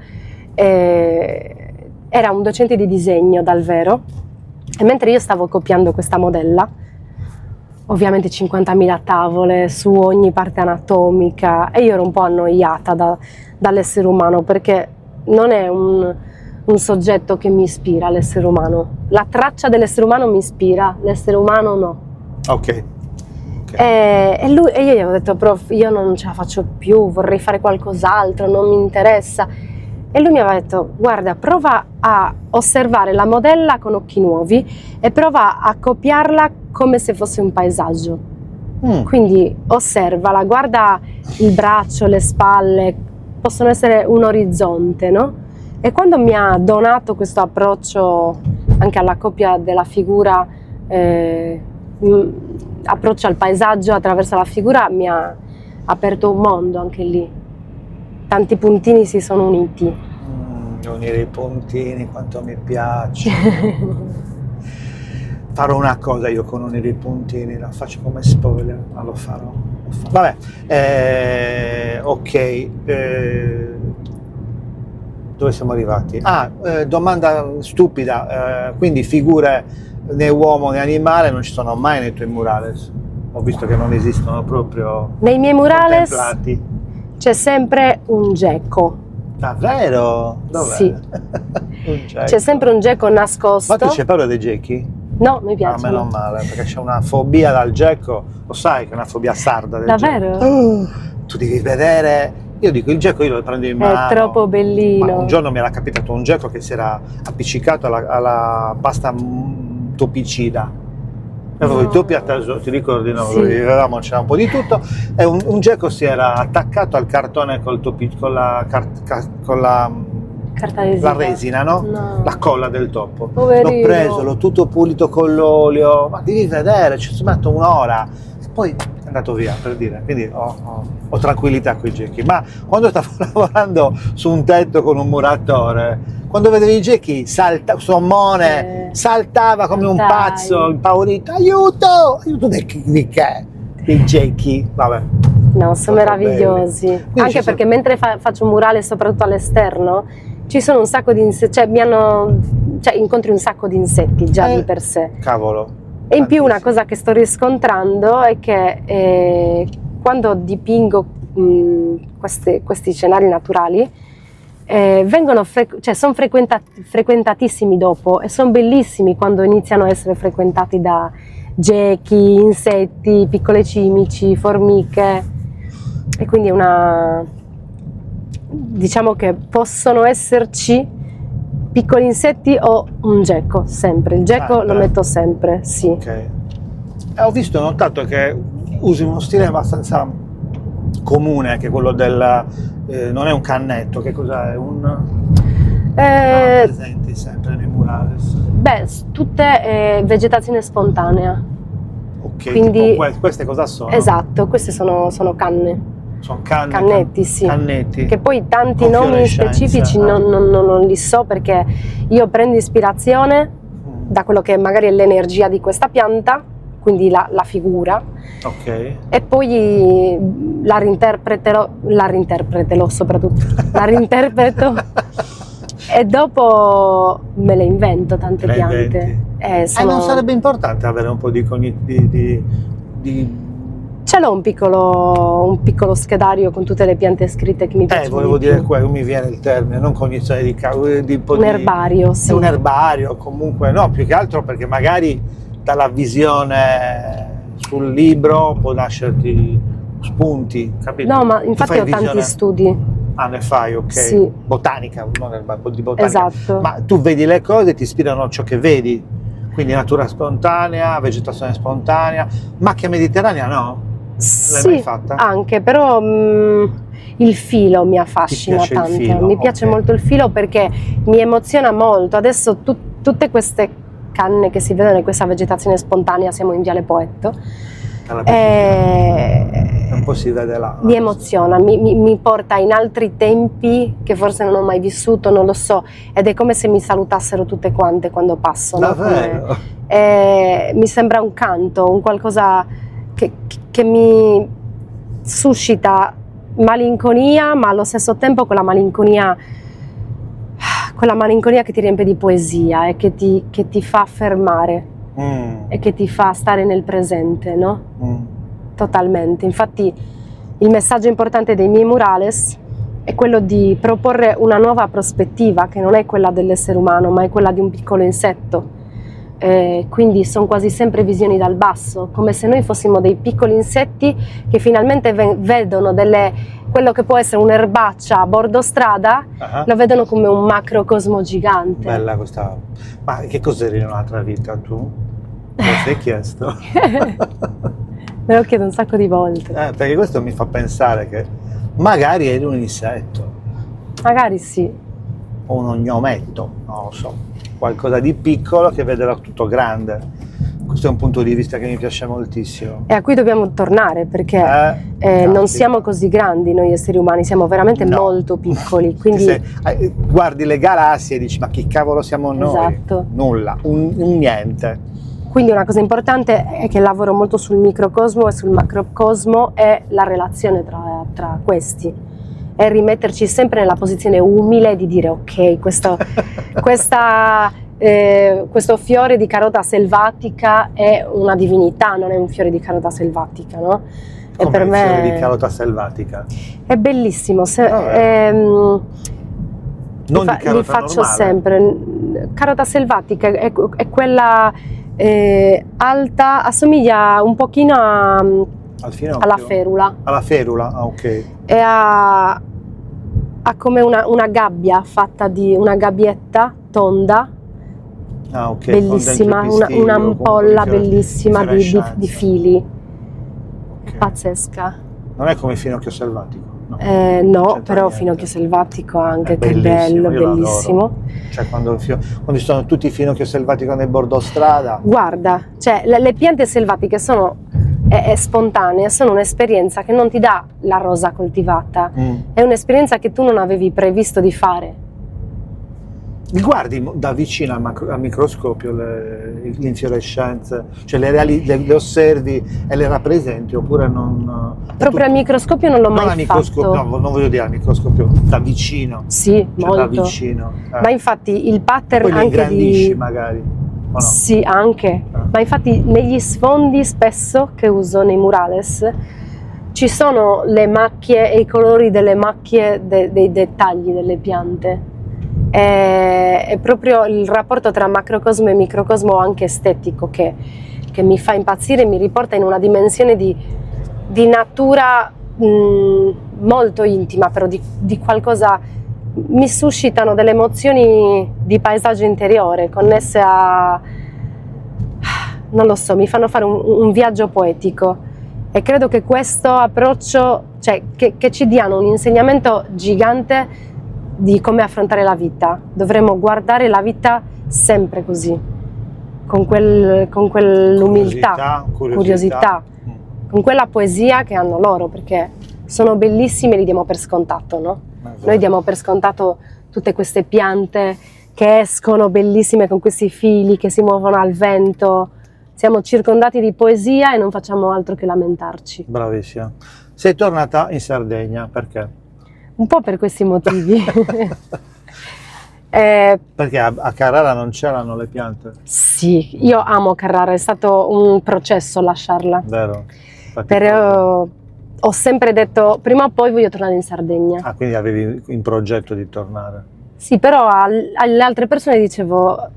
Era un docente di disegno dal vero, e mentre io stavo copiando questa modella, ovviamente 50.000 tavole su ogni parte anatomica, e io ero un po' annoiata dall'essere umano, perché non è un soggetto che mi ispira, l'essere umano. La traccia dell'essere umano mi ispira, l'essere umano no. Ok. E io gli avevo detto, prof, io non ce la faccio più, vorrei fare qualcos'altro, non mi interessa. E lui mi aveva detto, guarda, prova a osservare la modella con occhi nuovi e prova a copiarla come se fosse un paesaggio. Quindi osservala, guarda il braccio, le spalle, possono essere un orizzonte, no? E quando mi ha donato questo approccio anche alla copia della figura, approccio al paesaggio attraverso la figura, mi ha aperto un mondo anche lì. Tanti puntini si sono uniti. Unire i puntini, quanto mi piace. Farò una cosa io con unire i puntini, la faccio come spoiler, ma lo farò. Vabbè, ok. Dove siamo arrivati? Domanda stupida, quindi figure né uomo né animale non ci sono mai nei tuoi murales? Ho visto che non esistono proprio. Nei miei murales contemplati. c'è sempre un geco. Davvero? Dov'è? Sì. Un geco. C'è sempre un geco nascosto. Ma tu c'hai paura dei gechi? No, mi A me piacciono. non male, perché c'è una fobia dal Gecko, lo sai che è una fobia sarda del Davvero? Gecko. Tu devi vedere, io dico il Gecko io lo prendo in mano. È troppo bellino. Ma un giorno mi era capitato un Gecko che si era appiccicato alla pasta topicida. Avevo i topi a taso, ti ricordi? No, Sì. Avevamo, c'era un po' di tutto. E un Gecko si era attaccato al cartone con la Carta adesiva. la resina, no? No. La colla del topo. Poverino. L'ho preso, l'ho tutto pulito con l'olio, ma devi vedere, ci sono messo un'ora. Poi è andato via, per dire. Quindi ho tranquillità con i gechi. Ma quando stavo lavorando su un tetto con un muratore, quando vedevi i gechi, Sommone, saltava come un Dai. pazzo, impaurito. Aiuto! Aiuto di che? Dei gechi, vabbè. No, sono Molto meravigliosi. belli. Quindi Anche ci sono- perché mentre faccio un murale, soprattutto all'esterno, ci sono un sacco di insetti, cioè incontri un sacco di insetti già di per sé. Cavolo. E in più una tantissimo. cosa che sto riscontrando è che quando dipingo questi scenari naturali, sono frequentatissimi dopo e sono bellissimi quando iniziano a essere frequentati da gechi, insetti, piccole cimici, formiche, e quindi diciamo che possono esserci piccoli insetti o un gecko, sempre. Il gecko Sempre? lo metto sempre, sì. Ok. Ho notato che usi uno stile abbastanza comune, che è quello del non è un cannetto, che cos'è? Presenti sempre nei murales. Beh, tutte vegetazione spontanea. Ok, Quindi- tipo queste cosa sono? Esatto, queste sono canne. Sono canne, Cannetti, sì. Cannetti. Che poi tanti Con nomi fiorescenza, specifici non li so, perché io prendo ispirazione da quello che magari è l'energia di questa pianta, quindi la figura, Ok. e poi la reinterpreterò soprattutto, la reinterpreto e dopo me le invento tante Le piante. inventi. Non sarebbe importante avere un po' di Ce l'ho un piccolo schedario con tutte le piante scritte che mi piacciono. volevo di dire più. quello, mi viene il termine, non cognizione di un po' Un erbario, sì. È un erbario, comunque, no, più che altro perché magari dalla visione sul libro può nascerti spunti, capito? No, ma Tu infatti fai ho tanti visione- studi. Ah, ne fai, ok. Sì. Botanica, non erbario, di botanica. Esatto. Ma tu vedi le cose e ti ispirano a ciò che vedi, quindi natura spontanea, vegetazione spontanea, macchia mediterranea no? L'hai mai fatta? Anche, però il filo mi affascina piace il tanto. filo? Mi piace Ok. molto il filo perché mi emoziona molto. Adesso tutte queste canne che si vedono in questa vegetazione spontanea, siamo in Viale Poetto, Alla Puglia. Un eh, po' si vede là. mi emoziona, mi porta in altri tempi che forse non ho mai vissuto, non lo so, ed è come se mi salutassero tutte quante quando passo, no? Davvero? Mi sembra un canto, un qualcosa che mi suscita malinconia, ma allo stesso tempo quella malinconia che ti riempie di poesia e che ti fa fermare e che ti fa stare nel presente, no? Totalmente. Infatti il messaggio importante dei miei murales è quello di proporre una nuova prospettiva che non è quella dell'essere umano, ma è quella di un piccolo insetto. Quindi sono quasi sempre visioni dal basso, come se noi fossimo dei piccoli insetti che finalmente vedono quello che può essere un'erbaccia a bordo strada, lo vedono come un macrocosmo gigante. Bella questa. Ma che cos'eri in un'altra vita tu? Te lo sei chiesto? Me lo chiedo un sacco di volte. Perché questo mi fa pensare che magari eri un insetto Magari sì. o un ognometto, non lo so, qualcosa di piccolo che vede tutto grande. Questo è un punto di vista che mi piace moltissimo. E a cui dobbiamo tornare, perché non caspita. siamo così grandi noi esseri umani, siamo veramente No. molto piccoli, quindi Guardi le galassie e dici ma chi cavolo siamo noi? Esatto. Nulla, un niente. Quindi una cosa importante è che lavoro molto sul microcosmo e sul macrocosmo e la relazione tra questi, e rimetterci sempre nella posizione umile di dire ok, questo fiore di carota selvatica è una divinità, non è un fiore di carota selvatica, no? E Come per il me fiore di carota selvatica. è bellissimo. Non di Li carota faccio normale. sempre. Carota selvatica è quella alta, assomiglia un pochino Al finocchio? alla ferula. Alla ferula, ah, ok. E ha come una gabbia fatta di una gabbietta tonda, Ah, ok. bellissima, Con dentro il pistillo, un'ampolla comunque di bellissima di fiorescenza. fili, Ok. pazzesca. Non è come il finocchio selvatico? No. No, c'entra però niente. finocchio selvatico anche, È che bellissimo, bello, io l'adoro. bellissimo. Cioè quando ci sono tutti i finocchio selvatico nel bordo strada, Guarda, cioè le piante selvatiche sono spontanee, sono un'esperienza che non ti dà la rosa coltivata, è un'esperienza che tu non avevi previsto di fare. li guardi da vicino al microscopio le infiorescenze, cioè le osservi e le rappresenti oppure non... Proprio al microscopio non l'ho non mai al microscopio, fatto. no, non voglio dire al microscopio, da vicino. Sì, Cioè da molto. vicino. Ma infatti il pattern Poi li anche ingrandisci di... magari, o no? Sì, anche. Ah. Ma infatti negli sfondi spesso che uso nei murales ci sono le macchie e i colori delle macchie dei dettagli delle piante. È proprio il rapporto tra macrocosmo e microcosmo anche estetico che mi fa impazzire e mi riporta in una dimensione di natura molto intima, però di qualcosa. Mi suscitano delle emozioni di paesaggio interiore connesse a, non lo so, mi fanno fare un viaggio poetico e credo che questo approccio, cioè che ci diano un insegnamento gigante di come affrontare la vita. Dovremmo guardare la vita sempre così, con quell'umiltà, curiosità, con quella poesia che hanno loro, perché sono bellissimi e li diamo per scontato, no? Noi diamo per scontato tutte queste piante che escono bellissime con questi fili che si muovono al vento. Siamo circondati di poesia e non facciamo altro che lamentarci. Bravissima. Sei tornata in Sardegna, perché? Un po' per questi motivi. Perché a Carrara non c'erano le piante, Sì, io amo Carrara, è stato un processo lasciarla. vero? Però ho sempre detto, prima o poi voglio tornare in Sardegna. Ah, quindi avevi in progetto di tornare. Sì, però alle altre persone dicevo,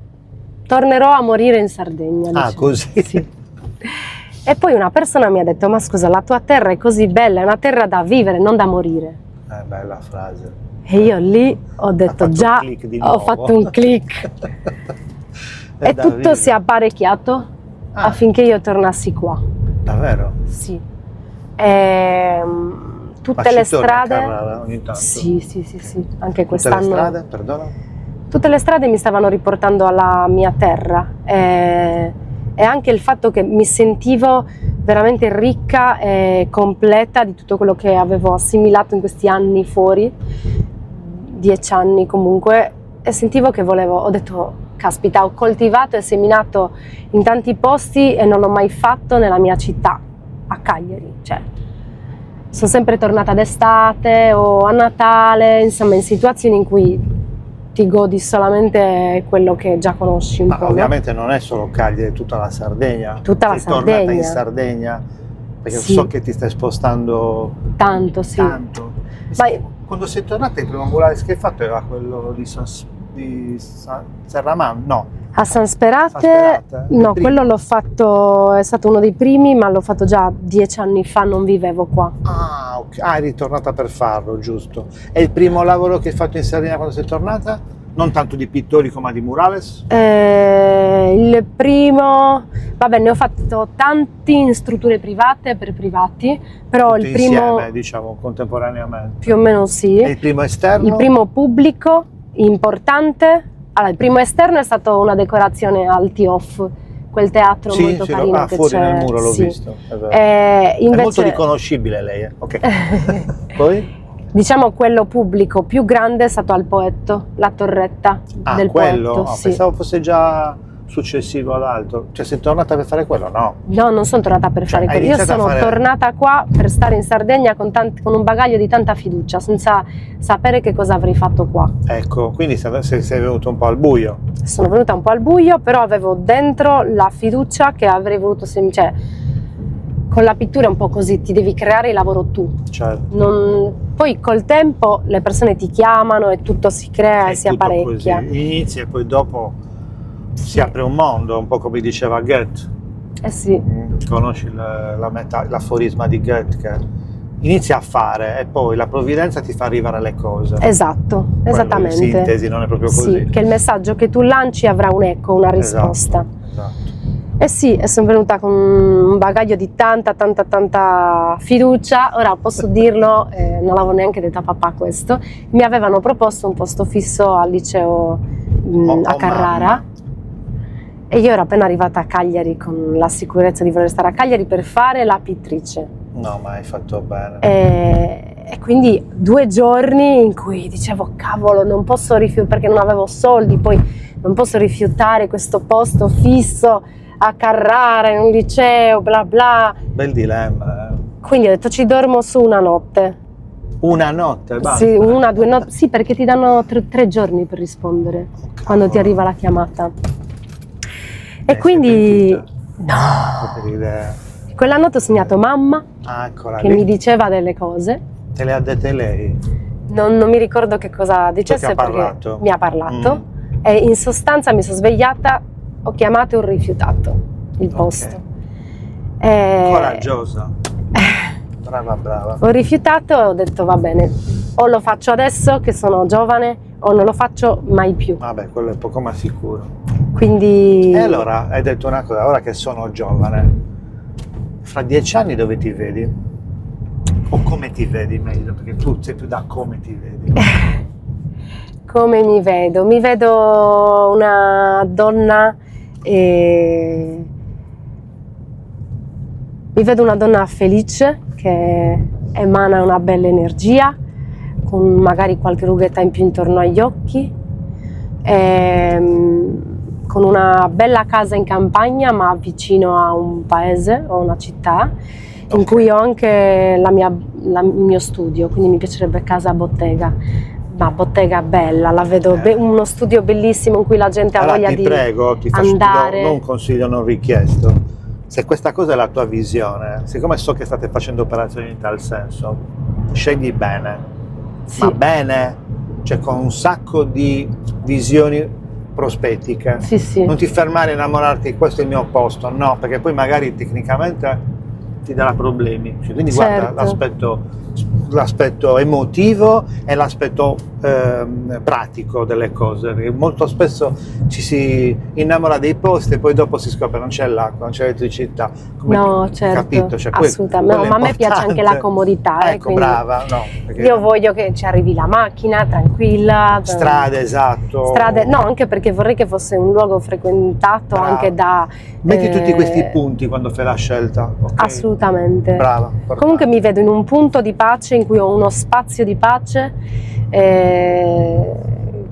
tornerò a morire in Sardegna. Ah, dicevo. così? Sì. E poi una persona mi ha detto, ma scusa, la tua terra è così bella, è una terra da vivere, non da morire. Bella frase. E io lì ho detto, fatto già, un click di ho nuovo. fatto un click. È E da tutto vivere. si è apparecchiato Ah. affinché io tornassi qua. Davvero? Sì. Tutte Ma le ci torni a strade. Carrara ogni tanto? Sì, anche Tutte quest'anno. le strade, perdono? Tutte le strade mi stavano riportando alla mia terra e anche il fatto che mi sentivo veramente ricca e completa di tutto quello che avevo assimilato in questi anni fuori, 10 anni comunque, e sentivo che ho detto, caspita, ho coltivato e seminato in tanti posti e non l'ho mai fatto nella mia città, a Cagliari, cioè. Sono sempre tornata d'estate o a Natale, insomma in situazioni in cui ti godi solamente quello che già conosci un Ma po'. ovviamente non è solo Cagliari, è tutta la Sardegna. Tutta la Sei tornata in Sardegna. Sardegna, perché Sì. so che ti stai spostando No? Tanto, sì. tanto. Ma- Quando sei tornata il primo murales che hai fatto era quello di Serraman? No. A San Sperate, Sperate? Il no, primo? quello l'ho fatto, è stato uno dei primi, ma l'ho fatto già 10 anni fa, non vivevo qua. Ah, ok. Ah, eri tornata per farlo, giusto. È il primo lavoro che hai fatto in Sardegna quando sei tornata? Non tanto di pittorico, ma di murales? Il primo, vabbè, ne ho fatto tanti in strutture private per privati, però Tutti il primo insieme, diciamo, contemporaneamente. più o meno sì. E il primo esterno? Il primo pubblico importante, allora il primo esterno è stato una decorazione al T-Off, quel teatro Sì, molto sì, carino che fuori c'è. nel muro l'ho sì. visto. È vero. Invece, È molto riconoscibile lei, ok. Poi? diciamo quello pubblico più grande è stato al Poetto, la torretta Ah, del quello? Poetto. Ah, Sì. pensavo fosse già successivo all'altro. Cioè, sei tornata per fare quello? No. No, non sono tornata per Cioè, fare hai quello. Io iniziato a sono fare- tornata qua per stare in Sardegna con un bagaglio di tanta fiducia, senza sapere che cosa avrei fatto qua. Ecco, quindi sei venuto un po' al buio. Sono venuta un po' al buio, però avevo dentro la fiducia che avrei voluto, cioè, con la pittura è un po' così, ti devi creare il lavoro tu. Cioè, Poi col tempo le persone ti chiamano e tutto si crea e è si tutto apparecchia. così. Inizi e poi dopo si apre un mondo, un po' come diceva Goethe. Eh sì, Conosci l'aforisma di Goethe che inizia a fare e poi la provvidenza ti fa arrivare alle cose. esatto, Quello esattamente. in sintesi non è proprio così. Sì, che il messaggio che tu lanci avrà un eco, una risposta. Esatto. Eh sì, e sono venuta con un bagaglio di tanta fiducia. Ora posso dirlo, non l'avevo neanche detto a papà questo. Mi avevano proposto un posto fisso al liceo a Carrara. Mamma. E io ero appena arrivata a Cagliari con la sicurezza di voler stare a Cagliari per fare la pittrice. No, ma hai fatto bene. E quindi 2 giorni in cui dicevo cavolo, non posso rifiutare, perché non avevo soldi, poi non posso rifiutare questo posto fisso a Carrara in un liceo, bla bla. Bel dilemma. Quindi ho detto ci dormo su una notte. Una notte, basta. Sì, 1-2 notti. Sì, perché ti danno 3 giorni per rispondere quando ti arriva la chiamata. E quindi no. Per idea. Quella notte ho sognato mamma Ah, eccola che lì. mi diceva delle cose. Te le ha dette lei? Non mi ricordo che cosa dicesse ha perché parlato? mi ha parlato. E in sostanza mi sono svegliata, ho chiamato e ho rifiutato il posto. Coraggiosa. Brava. Ho rifiutato e ho detto va bene, o lo faccio adesso che sono giovane o non lo faccio mai più. Vabbè, quello è poco ma sicuro. Quindi... E allora hai detto una cosa, ora che sono giovane, fra 10 anni dove ti vedi? O come ti vedi meglio? Perché tu sei più da come ti vedi. Come mi vedo? Mi vedo una donna mi vedo una donna felice che emana una bella energia, con magari qualche rughetta in più intorno agli occhi, con una bella casa in campagna ma vicino a un paese o una città, in cui ho anche il mio studio, quindi mi piacerebbe casa bottega. Ma bottega bella, la vedo uno studio bellissimo in cui la gente ha voglia di andare. Ti prego, ti do un consiglio non richiesto. Se questa cosa è la tua visione, siccome so che state facendo operazioni in tal senso, scegli bene, Sì. ma bene, cioè con un sacco di visioni prospettiche. Sì. Non ti fermare a innamorarti, questo è il mio posto, no, perché poi magari tecnicamente ti darà problemi. Quindi Certo. guarda l'aspetto emotivo e l'aspetto pratico delle cose, perché molto spesso ci si innamora dei posti e poi dopo si scopre non c'è l'acqua, non c'è l'elettricità. No, certo, Capito? Cioè, assolutamente. quello No, è ma a me piace anche la comodità. Ecco, quindi brava. No, perché io voglio che ci arrivi la macchina tranquilla. strade, esatto. Strade, no, anche perché vorrei che fosse un luogo frequentato Brava. anche da... Metti tutti questi punti quando fai la scelta. Okay? Assolutamente. Brava. Importante. Comunque mi vedo in un punto di pace in cui ho uno spazio di pace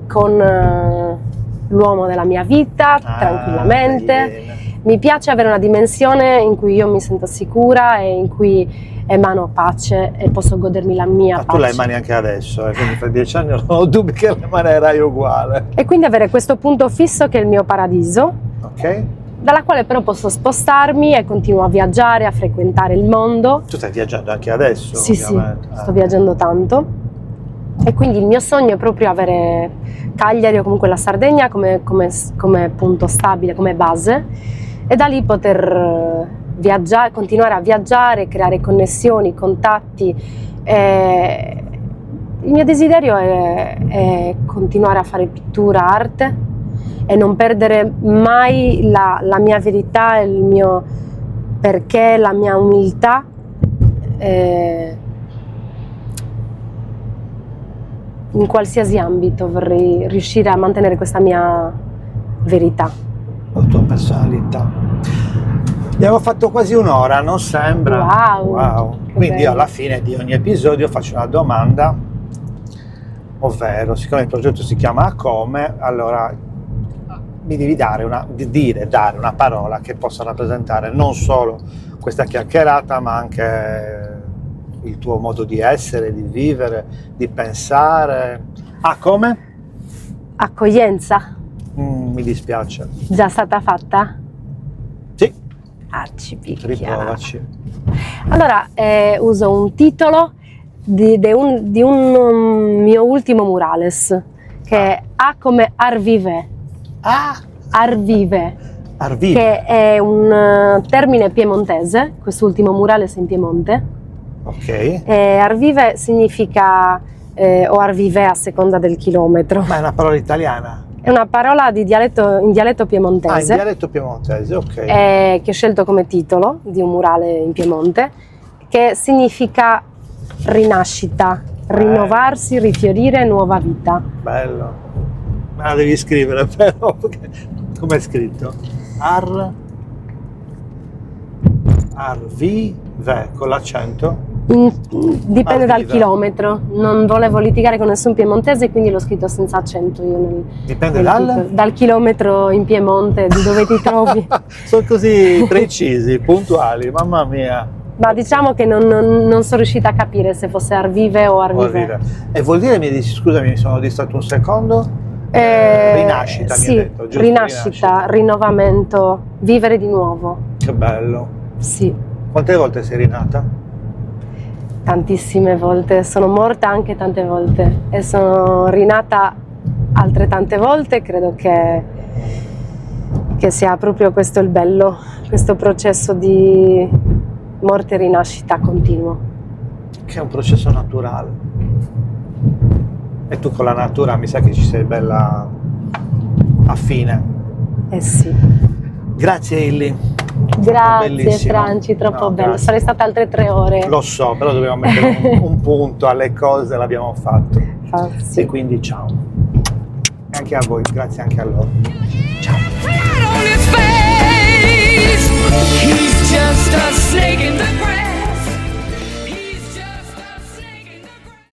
con l'uomo della mia vita, tranquillamente. Bene. Mi piace avere una dimensione in cui io mi sento sicura e in cui emano pace e posso godermi la mia Ma pace. tu la emani anche adesso, quindi fra 10 anni non ho dubbi che la emanerai uguale. E quindi avere questo punto fisso che è il mio paradiso, Ok? dalla quale però posso spostarmi e continuo a viaggiare, a frequentare il mondo. Tu stai viaggiando anche adesso, Sì, ovviamente. sto viaggiando tanto. E quindi il mio sogno è proprio avere Cagliari o comunque la Sardegna come punto stabile, come base, e da lì poter viaggiare, continuare a viaggiare, creare connessioni, contatti. Il mio desiderio è continuare a fare pittura, arte e non perdere mai la mia verità, il mio perché, la mia umiltà. In qualsiasi ambito vorrei riuscire a mantenere questa mia verità. La tua personalità. Abbiamo fatto quasi un'ora, non sembra? Wow, che Quindi bello. alla fine di ogni episodio faccio una domanda, ovvero, siccome il progetto si chiama A Come, allora mi devi dare una parola che possa rappresentare non solo questa chiacchierata, ma anche il tuo modo di essere, di vivere, di pensare. A come? Accoglienza, Mi dispiace. già stata fatta? Sì, Arcipicchia. riprovaci. Allora, uso un titolo di un mio ultimo murales, che è A come Arvive. Ah, Arvive, Arvive. che è un termine piemontese, quest'ultimo murales è in Piemonte. Ok. Arvive significa, o arvive a seconda del chilometro, Ma è una parola italiana. è una parola in dialetto Ah, in piemontese, dialetto piemontese, ok. che ho scelto come titolo di un murale in Piemonte, che significa rinascita, rinnovarsi, rifiorire, nuova vita. Bello. Me la devi scrivere però, perché come è scritto? Arvive, con l'accento? Dipende dal Arvive. chilometro, non volevo litigare con nessun piemontese, quindi l'ho scritto senza accento io Dipende nel dal? titolo. Dal chilometro in Piemonte, di dove ti trovi. Sono così precisi, puntuali, mamma mia. Ma diciamo che non sono riuscita a capire se fosse Arvive o Arvive. Arvive. E vuol dire, mi dici, scusami, mi sono distratto un secondo? Rinascita, sì, mi hai detto, giusto? rinascita, rinnovamento, vivere di nuovo. Che bello. Sì, Quante volte sei rinata? tantissime volte. Sono morta anche tante volte e sono rinata altrettante volte. Credo che sia proprio questo il bello, questo processo di morte e rinascita continuo. Che è un processo naturale. E tu con la natura mi sa che ci sei bella affine. Eh sì. Grazie Illy. Grazie Bellissimo. Franci, troppo No, bello. grazie. Sarei stata altre 3 ore. Lo so, però dobbiamo mettere un punto alle cose, l'abbiamo fatto. Sì. E quindi ciao. E anche a voi, grazie anche a loro.